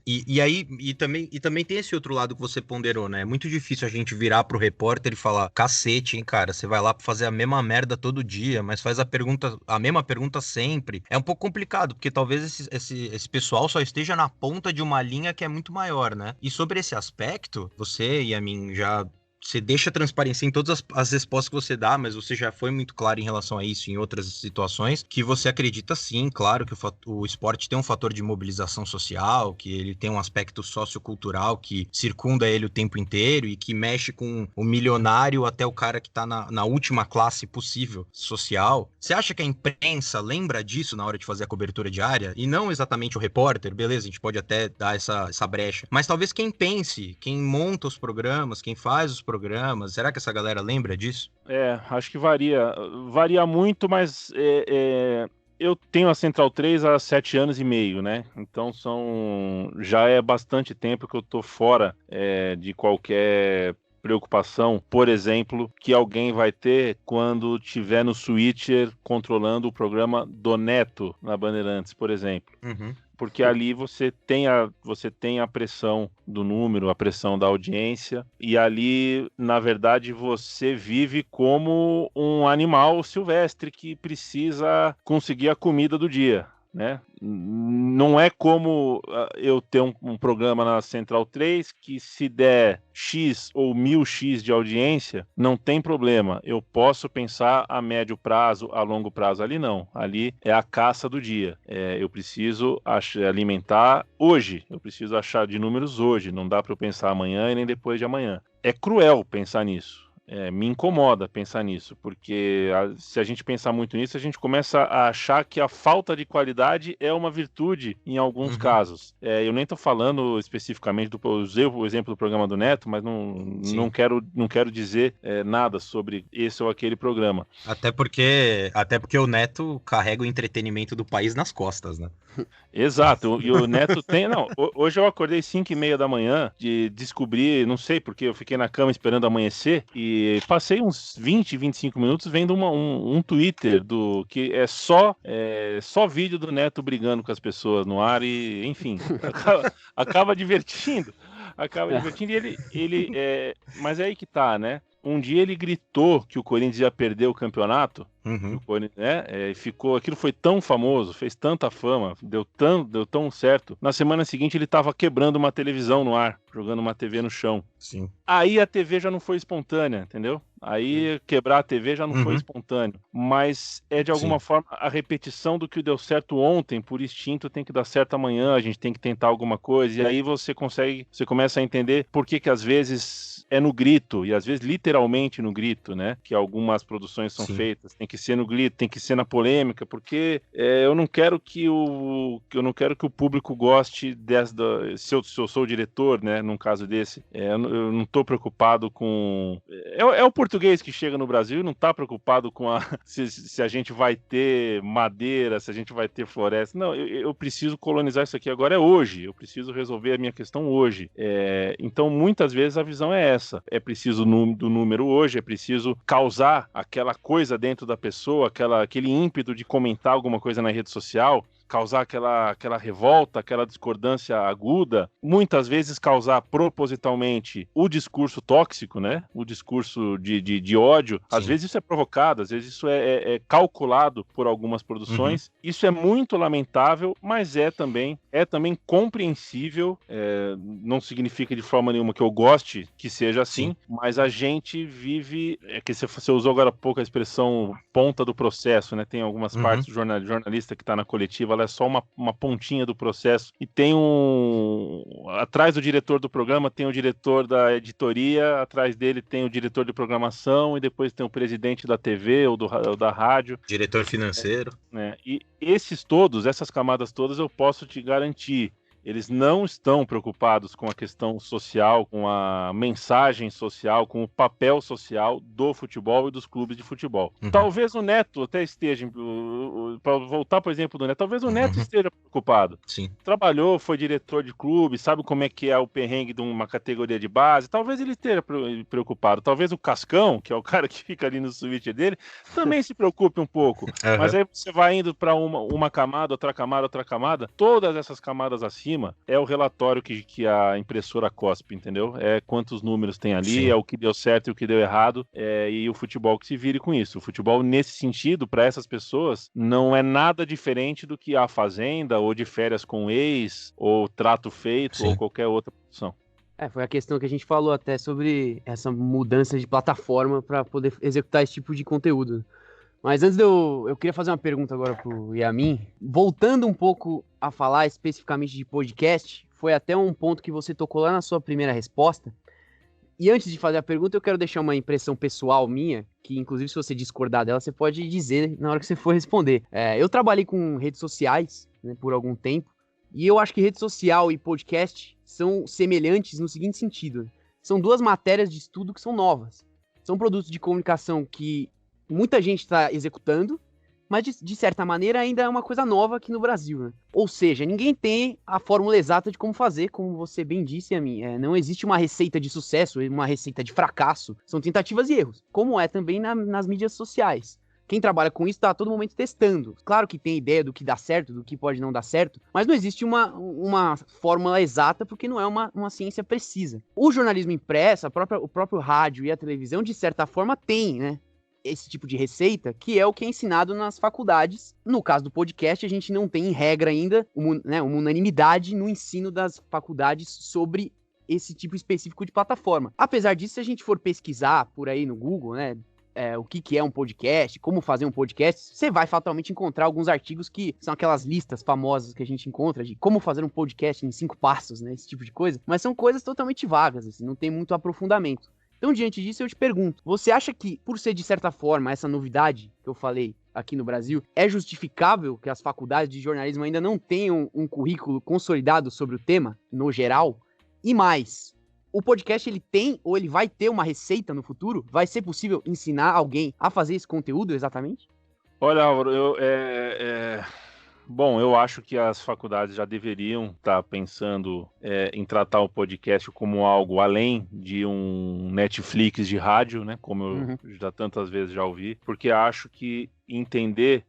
E também tem esse outro lado que você ponderou, né? É muito difícil a gente virar pro repórter e falar: cacete, hein, cara, você vai lá pra fazer a mesma merda todo dia, mas faz a mesma pergunta sempre. É um pouco complicado, porque talvez esse pessoal só esteja na ponta de uma linha que é muito maior, né? E sobre esse aspecto, você e a mim você deixa transparecer em todas as respostas que você dá, mas você já foi muito claro em relação a isso em outras situações, que você acredita sim, claro, que o esporte tem um fator de mobilização social, que ele tem um aspecto sociocultural que circunda ele o tempo inteiro e que mexe com o milionário até o cara que tá na última classe possível social. Você acha que a imprensa lembra disso na hora de fazer a cobertura diária? E não exatamente o repórter, beleza, a gente pode até dar essa brecha, mas talvez quem pense, quem monta os programas, quem faz os programas, será que essa galera lembra disso? Acho que varia muito, mas eu tenho a Central 3 há 7 anos e meio, né? Então já é bastante tempo que eu tô fora de qualquer preocupação, por exemplo, que alguém vai ter quando tiver no Switcher controlando o programa do Neto na Bandeirantes, por exemplo. Porque ali você tem a pressão do número, a pressão da audiência, e ali, na verdade, você vive como um animal silvestre que precisa conseguir a comida do dia, né? Não é como eu ter um programa na Central 3 que se der X ou 1000X de audiência, não tem problema. Eu posso pensar a médio prazo, a longo prazo. Ali não. Ali é a caça do dia. Eu preciso alimentar hoje. Eu preciso achar de números hoje. Não dá para eu pensar amanhã e nem depois de amanhã. É cruel pensar nisso. Me incomoda pensar nisso, porque se a gente pensar muito nisso, a gente começa a achar que a falta de qualidade é uma virtude em alguns casos. Eu nem estou falando especificamente usei o exemplo do programa do Neto, mas não quero dizer nada sobre esse ou aquele programa. Até porque o Neto carrega o entretenimento do país nas costas, né? Exato, e o Neto tem... Não, hoje eu acordei 5h30 da manhã de descobrir, não sei, porque eu fiquei na cama esperando amanhecer, e passei uns 20, 25 minutos vendo um Twitter que é só vídeo do Neto brigando com as pessoas no ar, e enfim, acaba divertindo. E ele mas é aí que tá, né? Um dia ele gritou que o Corinthians ia perder o campeonato. O Corinthians, aquilo foi tão famoso, fez tanta fama, deu tão certo. Na semana seguinte ele estava quebrando uma televisão no ar, jogando uma TV no chão. Sim. Aí a TV já não foi espontânea, entendeu? Aí quebrar a TV já não foi espontâneo. Mas é de alguma forma a repetição do que deu certo ontem, por instinto tem que dar certo amanhã, a gente tem que tentar alguma coisa. E aí você começa a entender por que às vezes é no grito, e às vezes literalmente no grito, né? Que algumas produções são feitas. Tem que ser no grito, tem que ser na polêmica, porque eu não quero que o público goste se eu sou o diretor, né? Num caso desse, eu não estou preocupado com... É o português que chega no Brasil e não está preocupado com se a gente vai ter madeira, se a gente vai ter floresta. Não, eu preciso colonizar isso aqui agora, é hoje. Eu preciso resolver a minha questão hoje. Então, muitas vezes a visão é essa. É preciso do número hoje, é preciso causar aquela coisa dentro da pessoa, aquele ímpeto de comentar alguma coisa na rede social, causar aquela revolta, aquela discordância aguda, muitas vezes causar propositalmente o discurso tóxico, né? O discurso de ódio. Às vezes isso é provocado, às vezes isso é calculado por algumas produções. Isso é muito lamentável, mas é também compreensível. Não significa de forma nenhuma que eu goste que seja assim, mas a gente vive... que você usou agora há pouco a expressão ponta do processo, né? Tem algumas partes do jornalista que está na coletiva, ela é só uma pontinha do processo, e tem atrás do diretor do programa tem o diretor da editoria, atrás dele tem o diretor de programação, e depois tem o presidente da TV ou da rádio. Diretor financeiro. E essas camadas todas eu posso te garantir, eles não estão preocupados com a questão social, com a mensagem social, com o papel social do futebol e dos clubes de futebol. Talvez o Neto até esteja, para voltar, por exemplo, do Neto, talvez o Neto esteja preocupado. Sim. Trabalhou, foi diretor de clube, sabe como é que é o perrengue de uma categoria de base, talvez ele esteja preocupado. Talvez o Cascão, que é o cara que fica ali no suíte dele, também se preocupe um pouco. Mas aí você vai indo para uma camada, outra camada, todas essas camadas acima, é o relatório que a impressora cospe, entendeu? É quantos números tem ali, é o que deu certo e o que deu errado, e o futebol que se vire com isso. O futebol, nesse sentido, para essas pessoas, não é nada diferente do que a Fazenda, ou de Férias com Ex, ou Trato Feito, ou qualquer outra produção. Foi a questão que a gente falou até sobre essa mudança de plataforma para poder executar esse tipo de conteúdo. Mas antes eu queria fazer uma pergunta agora pro Yamin. Voltando um pouco a falar especificamente de podcast, foi até um ponto que você tocou lá na sua primeira resposta. E antes de fazer a pergunta, eu quero deixar uma impressão pessoal minha, que inclusive se você discordar dela, você pode dizer na hora que você for responder. Eu trabalhei com redes sociais, né, por algum tempo, e eu acho que rede social e podcast são semelhantes no seguinte sentido. São duas matérias de estudo que são novas. São produtos de comunicação que muita gente está executando, mas de certa maneira ainda é uma coisa nova aqui no Brasil, né? Ou seja, ninguém tem a fórmula exata de como fazer, como você bem disse a mim. Não existe uma receita de sucesso, uma receita de fracasso. São tentativas e erros, como é também nas mídias sociais. Quem trabalha com isso está a todo momento testando. Claro que tem ideia do que dá certo, do que pode não dar certo, mas não existe uma fórmula exata, porque não é uma ciência precisa. O jornalismo impresso, o próprio rádio e a televisão, de certa forma, tem, né? esse tipo de receita, que é o que é ensinado nas faculdades. No caso do podcast, a gente não tem, em regra ainda, uma unanimidade no ensino das faculdades sobre esse tipo específico de plataforma. Apesar disso, se a gente for pesquisar por aí no Google, né, o que é um podcast, como fazer um podcast, você vai fatalmente encontrar alguns artigos que são aquelas listas famosas que a gente encontra de como fazer um podcast em 5 passos, né, esse tipo de coisa, mas são coisas totalmente vagas, assim, não tem muito aprofundamento. Então, diante disso, eu te pergunto, você acha que, por ser, de certa forma, essa novidade que eu falei aqui no Brasil, é justificável que as faculdades de jornalismo ainda não tenham um currículo consolidado sobre o tema, no geral? E mais, o podcast ele tem ou ele vai ter uma receita no futuro? Vai ser possível ensinar alguém a fazer esse conteúdo exatamente? Olha, Álvaro, bom, eu acho que as faculdades já deveriam estar pensando em tratar o podcast como algo além de um Netflix de rádio, né? Como eu já tantas vezes já ouvi, porque acho que entender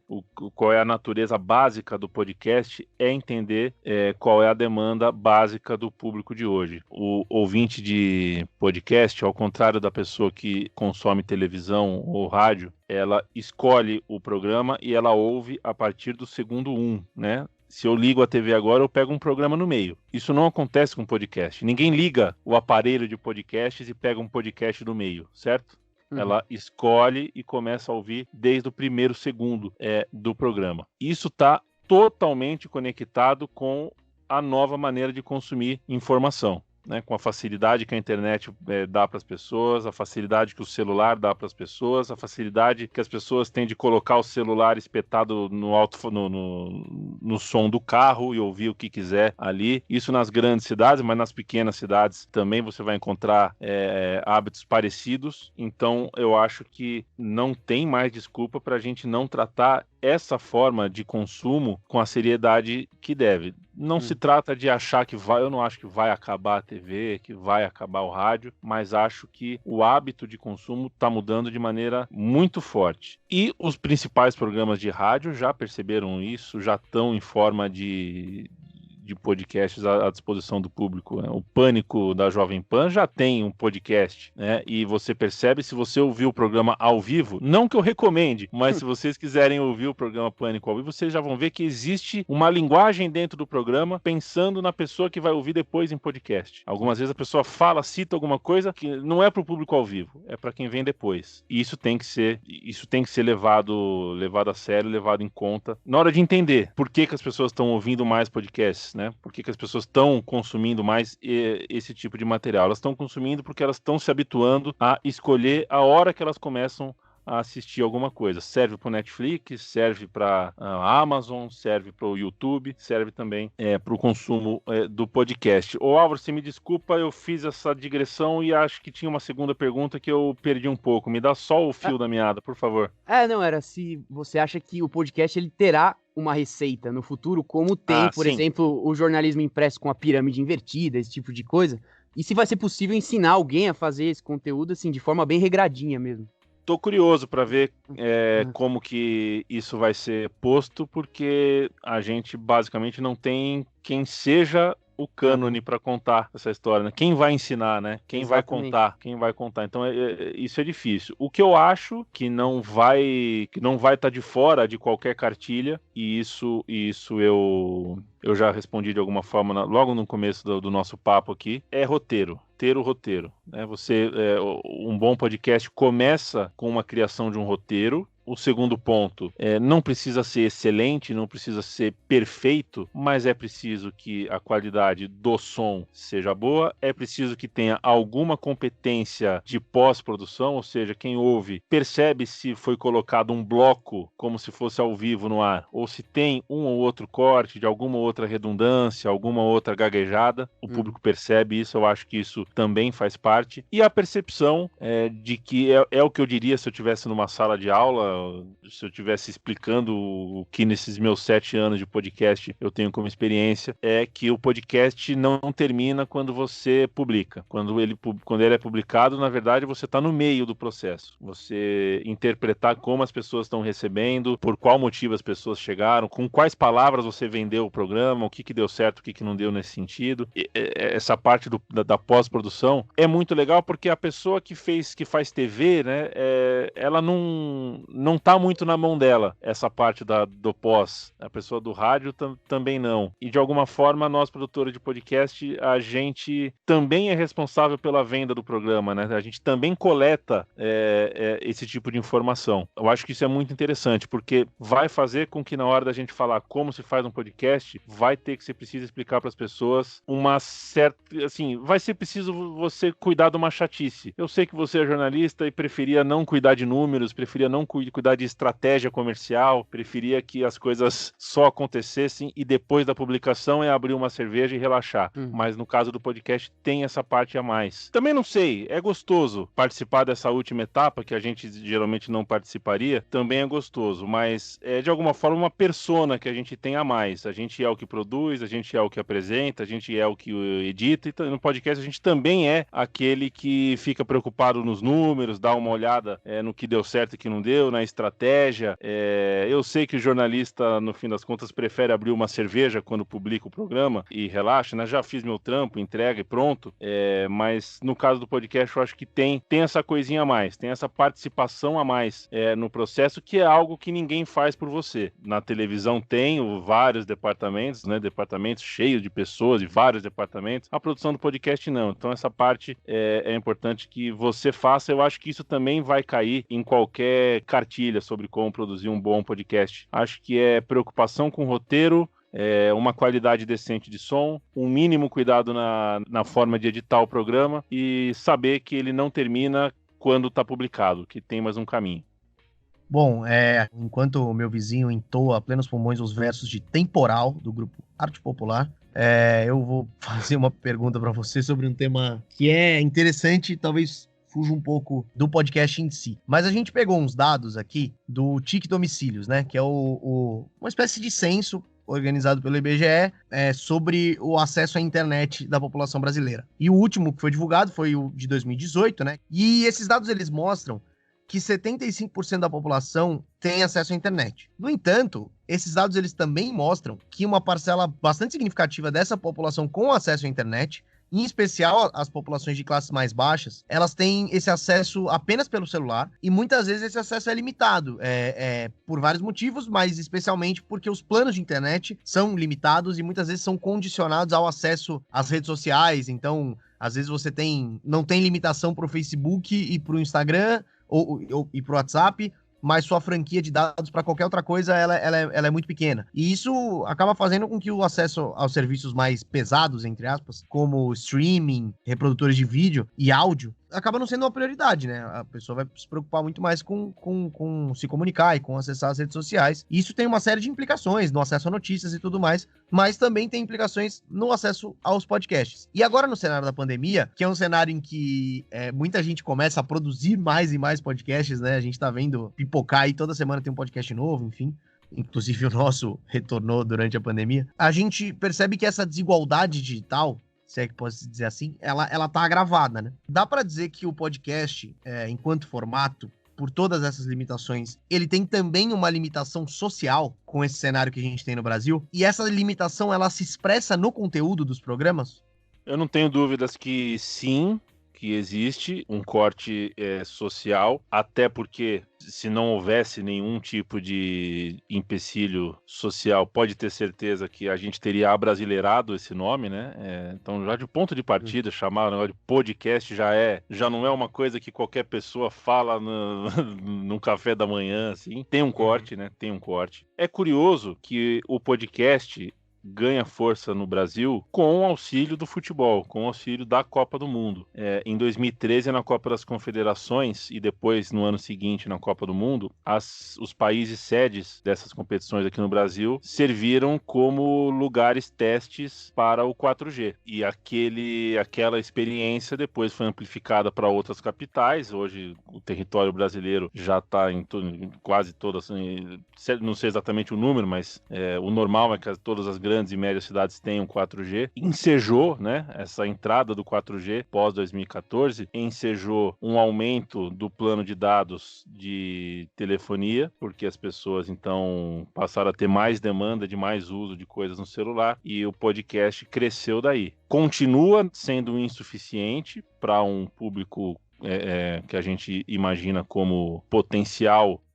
qual é a natureza básica do podcast é entender qual é a demanda básica do público de hoje. O ouvinte de podcast, ao contrário da pessoa que consome televisão ou rádio, ela escolhe o programa e ela ouve a partir do segundo 1, né? Se eu ligo a TV agora, eu pego um programa no meio. Isso não acontece com podcast. Ninguém liga o aparelho de podcasts e pega um podcast no meio, certo? Ela escolhe e começa a ouvir desde o primeiro segundo do programa. Isso está totalmente conectado com a nova maneira de consumir informação, né? Com a facilidade que a internet dá para as pessoas, a facilidade que o celular dá para as pessoas, a facilidade que as pessoas têm de colocar o celular espetado no som do carro e ouvir o que quiser ali. Isso nas grandes cidades, mas nas pequenas cidades também você vai encontrar hábitos parecidos. Então eu acho que não tem mais desculpa para a gente não tratar essa forma de consumo com a seriedade que deve. Não se trata de achar que eu não acho que vai acabar a TV, que vai acabar o rádio, mas acho que o hábito de consumo está mudando de maneira muito forte. E os principais programas de rádio já perceberam isso, já estão em forma de podcasts à disposição do público, né? O Pânico da Jovem Pan já tem um podcast, né? E você percebe, se você ouvir o programa ao vivo, não que eu recomende, mas se vocês quiserem ouvir o programa Pânico ao vivo, vocês já vão ver que existe uma linguagem dentro do programa pensando na pessoa que vai ouvir depois em podcast. Algumas vezes a pessoa cita alguma coisa que não é para o público ao vivo, é para quem vem depois. E isso tem que ser levado a sério, levado em conta na hora de entender por que as pessoas estão ouvindo mais podcasts, né? Por que as pessoas estão consumindo mais esse tipo de material? Elas estão consumindo porque elas estão se habituando a escolher a hora que elas começam a assistir alguma coisa. Serve para o Netflix, serve para a Amazon, serve para o YouTube, serve também para o consumo do podcast. Ô Álvaro, você me desculpa, eu fiz essa digressão e acho que tinha uma segunda pergunta que eu perdi um pouco. Me dá só o fio da meada, por favor. Não, era se você acha que o podcast ele terá uma receita no futuro, como tem, por exemplo, o jornalismo impresso com a pirâmide invertida, esse tipo de coisa, e se vai ser possível ensinar alguém a fazer esse conteúdo assim de forma bem regradinha mesmo. Tô curioso para ver como que isso vai ser posto, porque a gente basicamente não tem quem seja o cânone para contar essa história, né? Quem vai ensinar, né? Quem vai contar? Então isso é difícil. O que eu acho que não vai estar de fora de qualquer cartilha, e isso eu já respondi de alguma forma logo no começo do nosso papo aqui, é roteiro. Ter o roteiro, né? Um bom podcast começa com uma criação de um roteiro. O segundo ponto, não precisa ser excelente, não precisa ser perfeito, mas é preciso que a qualidade do som seja boa, é preciso que tenha alguma competência de pós-produção, ou seja, quem ouve percebe se foi colocado um bloco como se fosse ao vivo no ar, ou se tem um ou outro corte de alguma outra redundância, alguma outra gaguejada, o público percebe isso, eu acho que isso também faz parte, e a percepção de que é o que eu diria se eu estivesse numa sala de aula se eu estivesse explicando o que nesses meus 7 anos de podcast eu tenho como experiência, é que o podcast não termina quando você publica. Quando ele é publicado, na verdade, você está no meio do processo. Você interpretar como as pessoas estão recebendo, por qual motivo as pessoas chegaram, com quais palavras você vendeu o programa, o que deu certo, o que não deu nesse sentido. Essa parte da pós-produção é muito legal, porque a pessoa que faz TV, né, ela não tá muito na mão dela, essa parte do pós. A pessoa do rádio também não. E de alguma forma, nós, produtores de podcast, a gente também é responsável pela venda do programa, né? A gente também coleta esse tipo de informação. Eu acho que isso é muito interessante, porque vai fazer com que na hora da gente falar como se faz um podcast, vai ter que ser preciso explicar para as pessoas uma certa... Assim, vai ser preciso você cuidar de uma chatice. Eu sei que você é jornalista e preferia não cuidar de números, preferia não cuidar de estratégia comercial, preferia que as coisas só acontecessem e depois da publicação é abrir uma cerveja e relaxar. Mas no caso do podcast tem essa parte a mais. Também não sei, é gostoso participar dessa última etapa, que a gente geralmente não participaria, também é gostoso, mas é de alguma forma uma persona que a gente tem a mais. A gente é o que produz, a gente é o que apresenta, a gente é o que edita, e no podcast a gente também é aquele que fica preocupado nos números, dá uma olhada no que deu certo e que não deu, na estratégia. Eu sei que o jornalista, no fim das contas, prefere abrir uma cerveja quando publica o programa e relaxa, né? Já fiz meu trampo, entrega e pronto. Mas no caso do podcast, eu acho que tem essa coisinha a mais, tem essa participação a mais no processo, que é algo que ninguém faz por você. Na televisão tem vários departamentos, né? Departamentos cheios de pessoas e vários departamentos. A produção do podcast não. Então essa parte é importante que você faça. Eu acho que isso também vai cair em qualquer cartilha sobre como produzir um bom podcast. Acho que é preocupação com o roteiro, uma qualidade decente de som, um mínimo cuidado na forma de editar o programa e saber que ele não termina quando está publicado, que tem mais um caminho. Bom, enquanto o meu vizinho entoa a plenos pulmões os versos de Temporal, do grupo Arte Popular, eu vou fazer uma pergunta para você sobre um tema que é interessante e talvez fuja um pouco do podcast em si. Mas a gente pegou uns dados aqui do TIC Domicílios, né? Que é uma espécie de censo organizado pelo IBGE sobre o acesso à internet da população brasileira. E o último que foi divulgado foi o de 2018, né? E esses dados, eles mostram que 75% da população tem acesso à internet. No entanto, esses dados, eles também mostram que uma parcela bastante significativa dessa população com acesso à internet, em especial as populações de classes mais baixas, elas têm esse acesso apenas pelo celular, e muitas vezes esse acesso é limitado, por vários motivos, mas especialmente porque os planos de internet são limitados e muitas vezes são condicionados ao acesso às redes sociais. Então, às vezes você não tem limitação para o Facebook e para o Instagram, e para o WhatsApp, mas sua franquia de dados para qualquer outra coisa, ela é muito pequena. E isso acaba fazendo com que o acesso aos serviços mais pesados, entre aspas, como streaming, reprodutores de vídeo e áudio, acaba não sendo uma prioridade, né? A pessoa vai se preocupar muito mais com se comunicar e com acessar as redes sociais. E isso tem uma série de implicações no acesso a notícias e tudo mais, mas também tem implicações no acesso aos podcasts. E agora no cenário da pandemia, que é um cenário em que muita gente começa a produzir mais e mais podcasts, né? A gente tá vendo pipocar aí, toda semana tem um podcast novo, enfim. Inclusive o nosso retornou durante a pandemia. A gente percebe que essa desigualdade digital, se é que pode se dizer assim, ela tá agravada, né? Dá para dizer que o podcast, enquanto formato, por todas essas limitações, ele tem também uma limitação social com esse cenário que a gente tem no Brasil? E essa limitação, ela se expressa no conteúdo dos programas? Eu não tenho dúvidas que sim, que existe um corte social, até porque se não houvesse nenhum tipo de empecilho social, pode ter certeza que a gente teria abrasileirado esse nome, né? Então, já de ponto de partida, chamar o negócio de podcast já não é uma coisa que qualquer pessoa fala no café da manhã, assim. Tem um corte, né? Tem um corte. É curioso que o podcast, ganha força no Brasil com o auxílio do futebol, com o auxílio da Copa do Mundo. Em 2013, na Copa das Confederações e depois, no ano seguinte, na Copa do Mundo, os países sedes dessas competições aqui no Brasil serviram como lugares testes para o 4G. E aquela experiência depois foi amplificada para outras capitais. Hoje, o território brasileiro já está em quase todas, não sei exatamente o número, mas o normal é que todas as grandes e médias cidades tenham 4G. Ensejou, né, essa entrada do 4G pós 2014, ensejou um aumento do plano de dados de telefonia, porque as pessoas então passaram a ter mais demanda de mais uso de coisas no celular, e o podcast cresceu daí. Continua sendo insuficiente para um público que a gente imagina como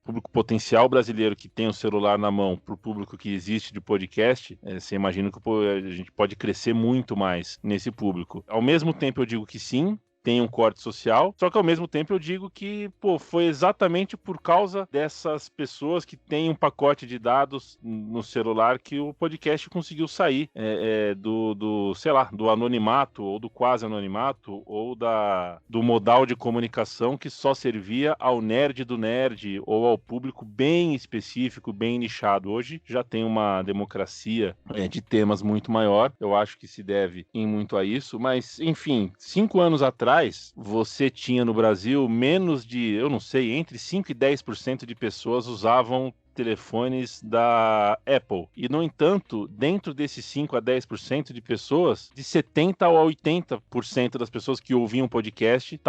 público potencial brasileiro que tem o celular na mão, para o público que existe de podcast. Você imagina que a gente pode crescer muito mais nesse público. Ao mesmo tempo, eu digo que sim, tem um corte social, só que ao mesmo tempo eu digo que, foi exatamente por causa dessas pessoas que têm um pacote de dados no celular que o podcast conseguiu sair do anonimato, ou do quase anonimato, ou do modal de comunicação que só servia ao nerd do nerd, ou ao público bem específico, bem nichado. Hoje já tem uma democracia de temas muito maior, eu acho que se deve muito a isso, mas, enfim, 5 anos atrás, você tinha no Brasil menos de, eu não sei, entre 5% e 10% de pessoas usavam telefones da Apple. E, no entanto, dentro desses 5 a 10% de pessoas, de 70% a 80% das pessoas que ouviam podcast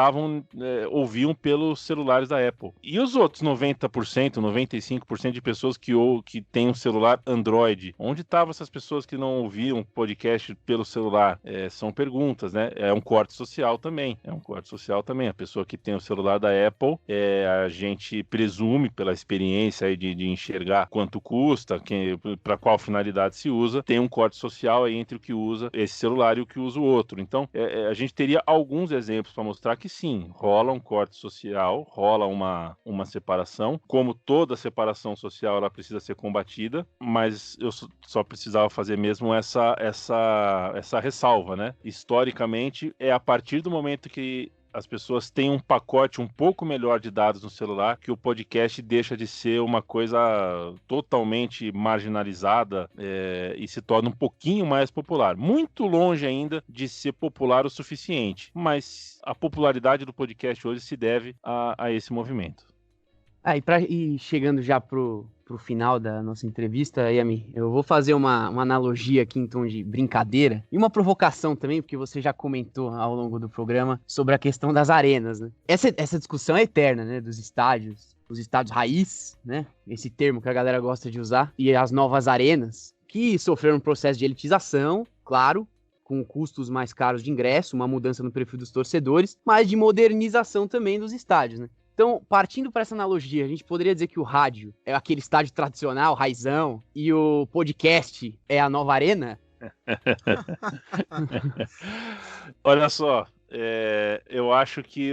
ouviam pelos celulares da Apple. E os outros 90%, 95% de pessoas que têm um celular Android? Onde estavam essas pessoas que não ouviam podcast pelo celular? São perguntas, né? É um corte social também. A pessoa que tem o celular da Apple, a gente presume, pela experiência aí de enxergar quanto custa, para qual finalidade se usa, tem um corte social aí entre o que usa esse celular e o que usa o outro. Então, a gente teria alguns exemplos para mostrar que sim, rola um corte social, rola uma separação. Como toda separação social, ela precisa ser combatida, mas eu só precisava fazer mesmo essa ressalva, né? Historicamente, é a partir do momento que as pessoas têm um pacote um pouco melhor de dados no celular que o podcast deixa de ser uma coisa totalmente marginalizada e se torna um pouquinho mais popular. Muito longe ainda de ser popular o suficiente, mas a popularidade do podcast hoje se deve a esse movimento. E chegando já pro final da nossa entrevista, Yami, eu vou fazer uma analogia aqui em tom de brincadeira e uma provocação também, porque você já comentou ao longo do programa sobre a questão das arenas, né? Essa discussão é eterna, né? Dos estádios, os estádios raiz, né? Esse termo que a galera gosta de usar, e as novas arenas, que sofreram um processo de elitização, claro, com custos mais caros de ingresso, uma mudança no perfil dos torcedores, mas de modernização também dos estádios, né? Então, partindo para essa analogia, a gente poderia dizer que o rádio é aquele estádio tradicional, raizão, e o podcast é a nova arena? Olha só, eu acho que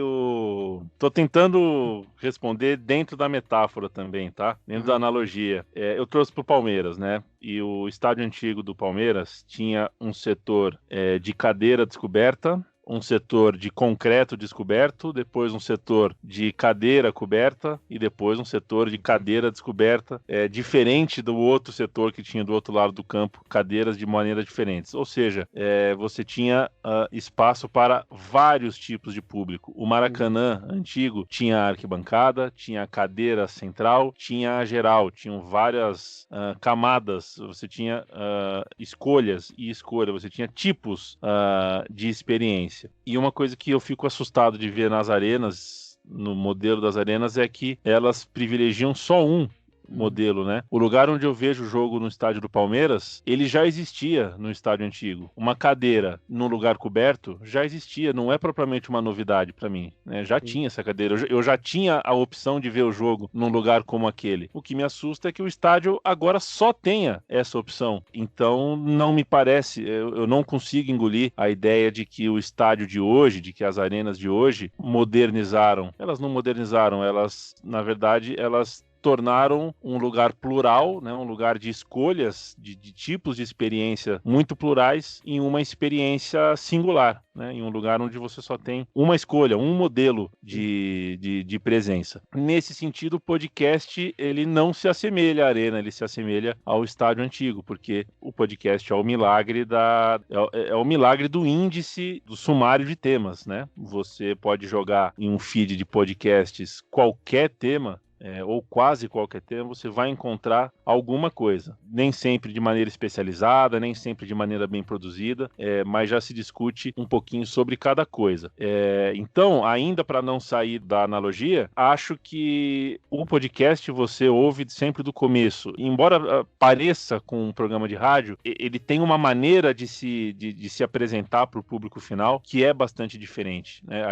tô tentando responder dentro da metáfora também, tá? Dentro da analogia. Eu trouxe pro Palmeiras, né? E o estádio antigo do Palmeiras tinha um setor de cadeira descoberta, um setor de concreto descoberto, depois um setor de cadeira coberta e depois um setor de cadeira descoberta, diferente do outro setor que tinha do outro lado do campo, cadeiras de maneiras diferentes. Ou seja, você tinha espaço para vários tipos de público. O Maracanã antigo tinha a arquibancada, tinha a cadeira central, tinha a geral, tinham várias camadas, você tinha escolhas e escolha, você tinha tipos de experiência. E uma coisa que eu fico assustado de ver nas arenas, no modelo das arenas, é que elas privilegiam só um modelo, né? O lugar onde eu vejo o jogo no estádio do Palmeiras, ele já existia no estádio antigo. Uma cadeira num lugar coberto já existia, não é propriamente uma novidade para mim, né? Já tinha essa cadeira, eu já tinha a opção de ver o jogo num lugar como aquele. O que me assusta é que o estádio agora só tenha essa opção. Então, não me parece, eu não consigo engolir a ideia de que o estádio de hoje, de que as arenas de hoje modernizaram. Elas não modernizaram, elas, na verdade, elas tornaram um lugar plural, né, um lugar de escolhas, de tipos de experiência muito plurais em uma experiência singular, né, em um lugar onde você só tem uma escolha, um modelo de presença. Nesse sentido, o podcast ele não se assemelha à arena, ele se assemelha ao estádio antigo, porque o podcast é o milagre é o milagre do índice, do sumário de temas, né? Você pode jogar em um feed de podcasts qualquer tema, ou quase qualquer tema, você vai encontrar alguma coisa. Nem sempre de maneira especializada, nem sempre de maneira bem produzida, mas já se discute um pouquinho sobre cada coisa. Então, ainda para não sair da analogia, acho que o podcast você ouve sempre do começo. Embora pareça com um programa de rádio, ele tem uma maneira de se apresentar para o público final que é bastante diferente, né?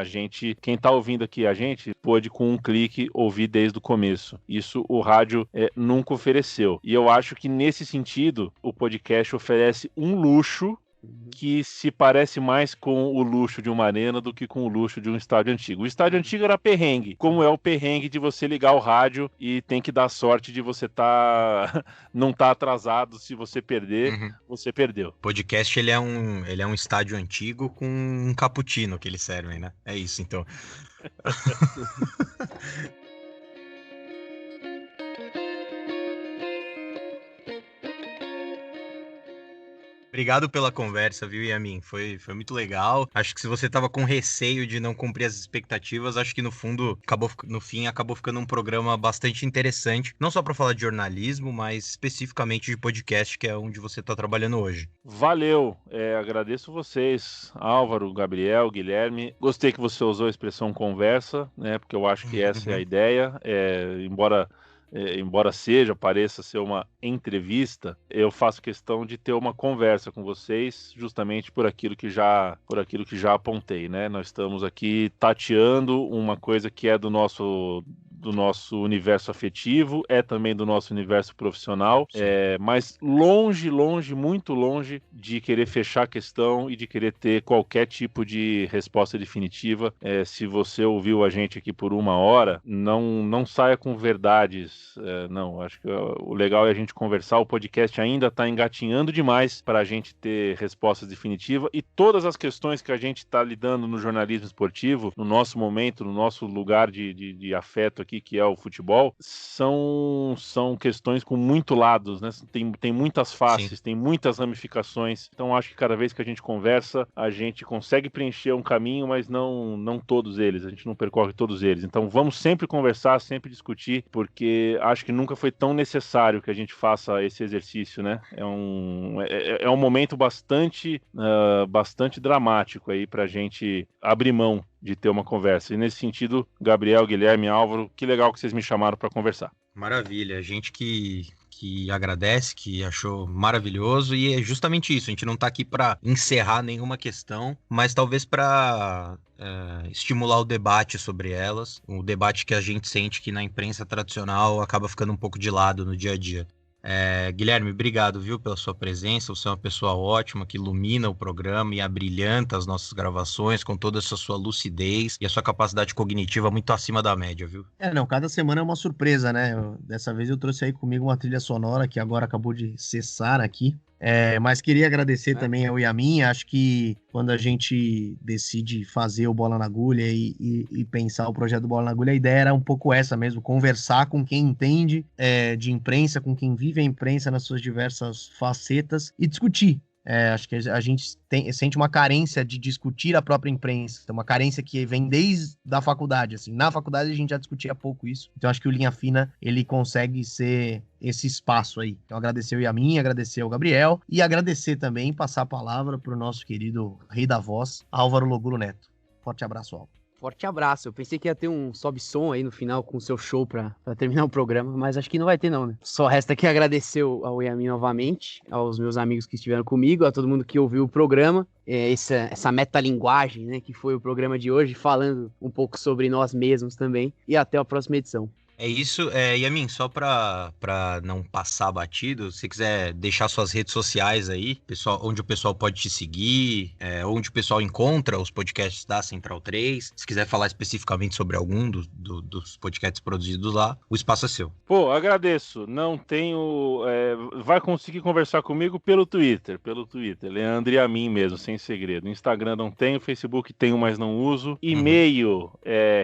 Quem está ouvindo aqui a gente, pode com um clique ouvir desde o começo. Isso o rádio nunca ofereceu. E eu acho que nesse sentido o podcast oferece um luxo que se parece mais com o luxo de uma arena do que com o luxo de um estádio antigo. O estádio antigo era perrengue, como é o perrengue de você ligar o rádio e tem que dar sorte de você não tá atrasado. Se você perder, você perdeu. O podcast ele é um estádio antigo com um cappuccino que eles servem, né? É isso, então. Obrigado pela conversa, viu, Yamin? Foi muito legal. Acho que se você tava com receio de não cumprir as expectativas, acho que no fim acabou ficando um programa bastante interessante. Não só para falar de jornalismo, mas especificamente de podcast, que é onde você tá trabalhando hoje. Valeu! Agradeço vocês, Álvaro, Gabriel, Guilherme. Gostei que você usou a expressão conversa, né? Porque eu acho que essa é a ideia. Embora pareça ser uma entrevista, eu faço questão de ter uma conversa com vocês, justamente por aquilo que já apontei, né? Nós estamos aqui tateando uma coisa que é do nosso universo afetivo, também do nosso universo profissional, mas longe, muito longe de querer fechar a questão e de querer ter qualquer tipo de resposta definitiva. Se você ouviu a gente aqui por 1 hora, não saia com verdades, não. Acho que o legal é a gente conversar. O podcast ainda está engatinhando demais para a gente ter respostas definitivas, e todas as questões que a gente está lidando no jornalismo esportivo, no nosso momento, no nosso lugar de afeto aqui, que é o futebol, são questões com muito lados, né? Tem muitas faces, Sim. Tem muitas ramificações. Então acho que cada vez que a gente conversa, a gente consegue preencher um caminho, mas não todos eles, a gente não percorre todos eles. Então vamos sempre conversar, sempre discutir, porque acho que nunca foi tão necessário que a gente faça esse exercício, né? É um momento bastante dramático aí pra gente abrir mão de ter uma conversa. E nesse sentido, Gabriel, Guilherme, Álvaro, que legal que vocês me chamaram para conversar. Maravilha, a gente que agradece, que achou maravilhoso, e é justamente isso, a gente não tá aqui para encerrar nenhuma questão, mas talvez para estimular o debate sobre elas, o debate que a gente sente que na imprensa tradicional acaba ficando um pouco de lado no dia a dia. Guilherme, obrigado, viu, pela sua presença. Você é uma pessoa ótima que ilumina o programa e abrilhanta as nossas gravações com toda essa sua lucidez e a sua capacidade cognitiva muito acima da média, viu? Cada semana é uma surpresa, né? Dessa vez eu trouxe aí comigo uma trilha sonora que agora acabou de cessar aqui. Mas queria agradecer também ao Yamin. Acho que quando a gente decide fazer o Bola na Agulha e pensar o projeto do Bola na Agulha, a ideia era um pouco essa mesmo, conversar com quem entende de imprensa, com quem vive a imprensa nas suas diversas facetas e discutir. Acho que a gente sente uma carência de discutir a própria imprensa, uma carência que vem desde a faculdade, assim. Na faculdade a gente já discutia pouco isso, então acho que o Linha Fina, ele consegue ser esse espaço aí. Então agradecer o Yamin, agradecer ao Gabriel e agradecer também, passar a palavra para o nosso querido rei da voz, Álvaro Logulo Neto. Forte abraço, Álvaro. Forte abraço. Eu pensei que ia ter um sobe-som aí no final com o seu show pra terminar o programa, mas acho que não vai ter não, né? Só resta aqui agradecer ao Yamin novamente, aos meus amigos que estiveram comigo, a todo mundo que ouviu o programa, essa metalinguagem, né, que foi o programa de hoje, falando um pouco sobre nós mesmos também, e até a próxima edição. É isso, Yamin, só pra não passar batido, se quiser deixar suas redes sociais aí, pessoal, onde o pessoal pode te seguir, onde o pessoal encontra os podcasts da Central 3, se quiser falar especificamente sobre algum dos podcasts produzidos lá, o espaço é seu. Pô, agradeço, não tenho, vai conseguir conversar comigo pelo Twitter, Leandro Yamin mesmo, sem segredo. Instagram não tenho, Facebook tenho, mas não uso. E-mail,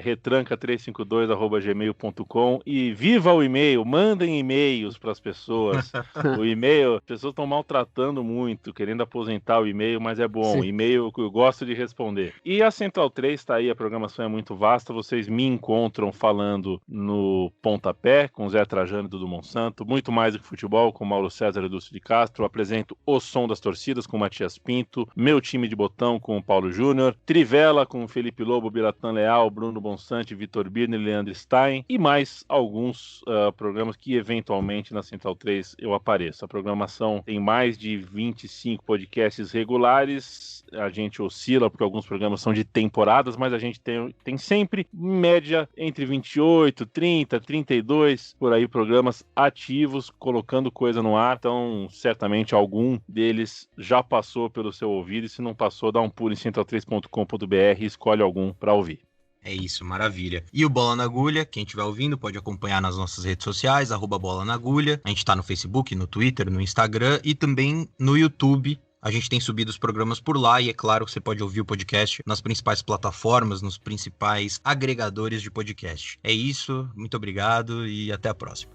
retranca352@gmail.com. E viva o e-mail, mandem e-mails para as pessoas. O e-mail, as pessoas estão maltratando muito, querendo aposentar o e-mail, mas é bom. Sim. E-mail eu gosto de responder. E a Central 3 está aí, a programação é muito vasta. Vocês me encontram falando no Pontapé, com Zé Trajano e Dudu Monsanto. Muito mais do que futebol, com Mauro César e Dulce de Castro. Apresento O Som das Torcidas, com Matias Pinto. Meu Time de Botão, com o Paulo Júnior. Trivela, com Felipe Lobo, Biratan Leal, Bruno Bonsante, Vitor Birner e Leandro Stein. E mais alguns programas que eventualmente na Central 3 eu apareço. A programação tem mais de 25 podcasts regulares. A gente oscila porque alguns programas são de temporadas, mas a gente tem sempre, em média, entre 28, 30, 32, por aí, programas ativos, colocando coisa no ar. Então, certamente, algum deles já passou pelo seu ouvido. E se não passou, dá um pulo em central3.com.br e escolhe algum para ouvir. É isso, maravilha. E o Bola na Agulha, quem estiver ouvindo pode acompanhar nas nossas redes sociais, @Bola na Agulha. A gente tá no Facebook, no Twitter, no Instagram e também no YouTube. A gente tem subido os programas por lá e, é claro, você pode ouvir o podcast nas principais plataformas, nos principais agregadores de podcast. É isso, muito obrigado e até a próxima.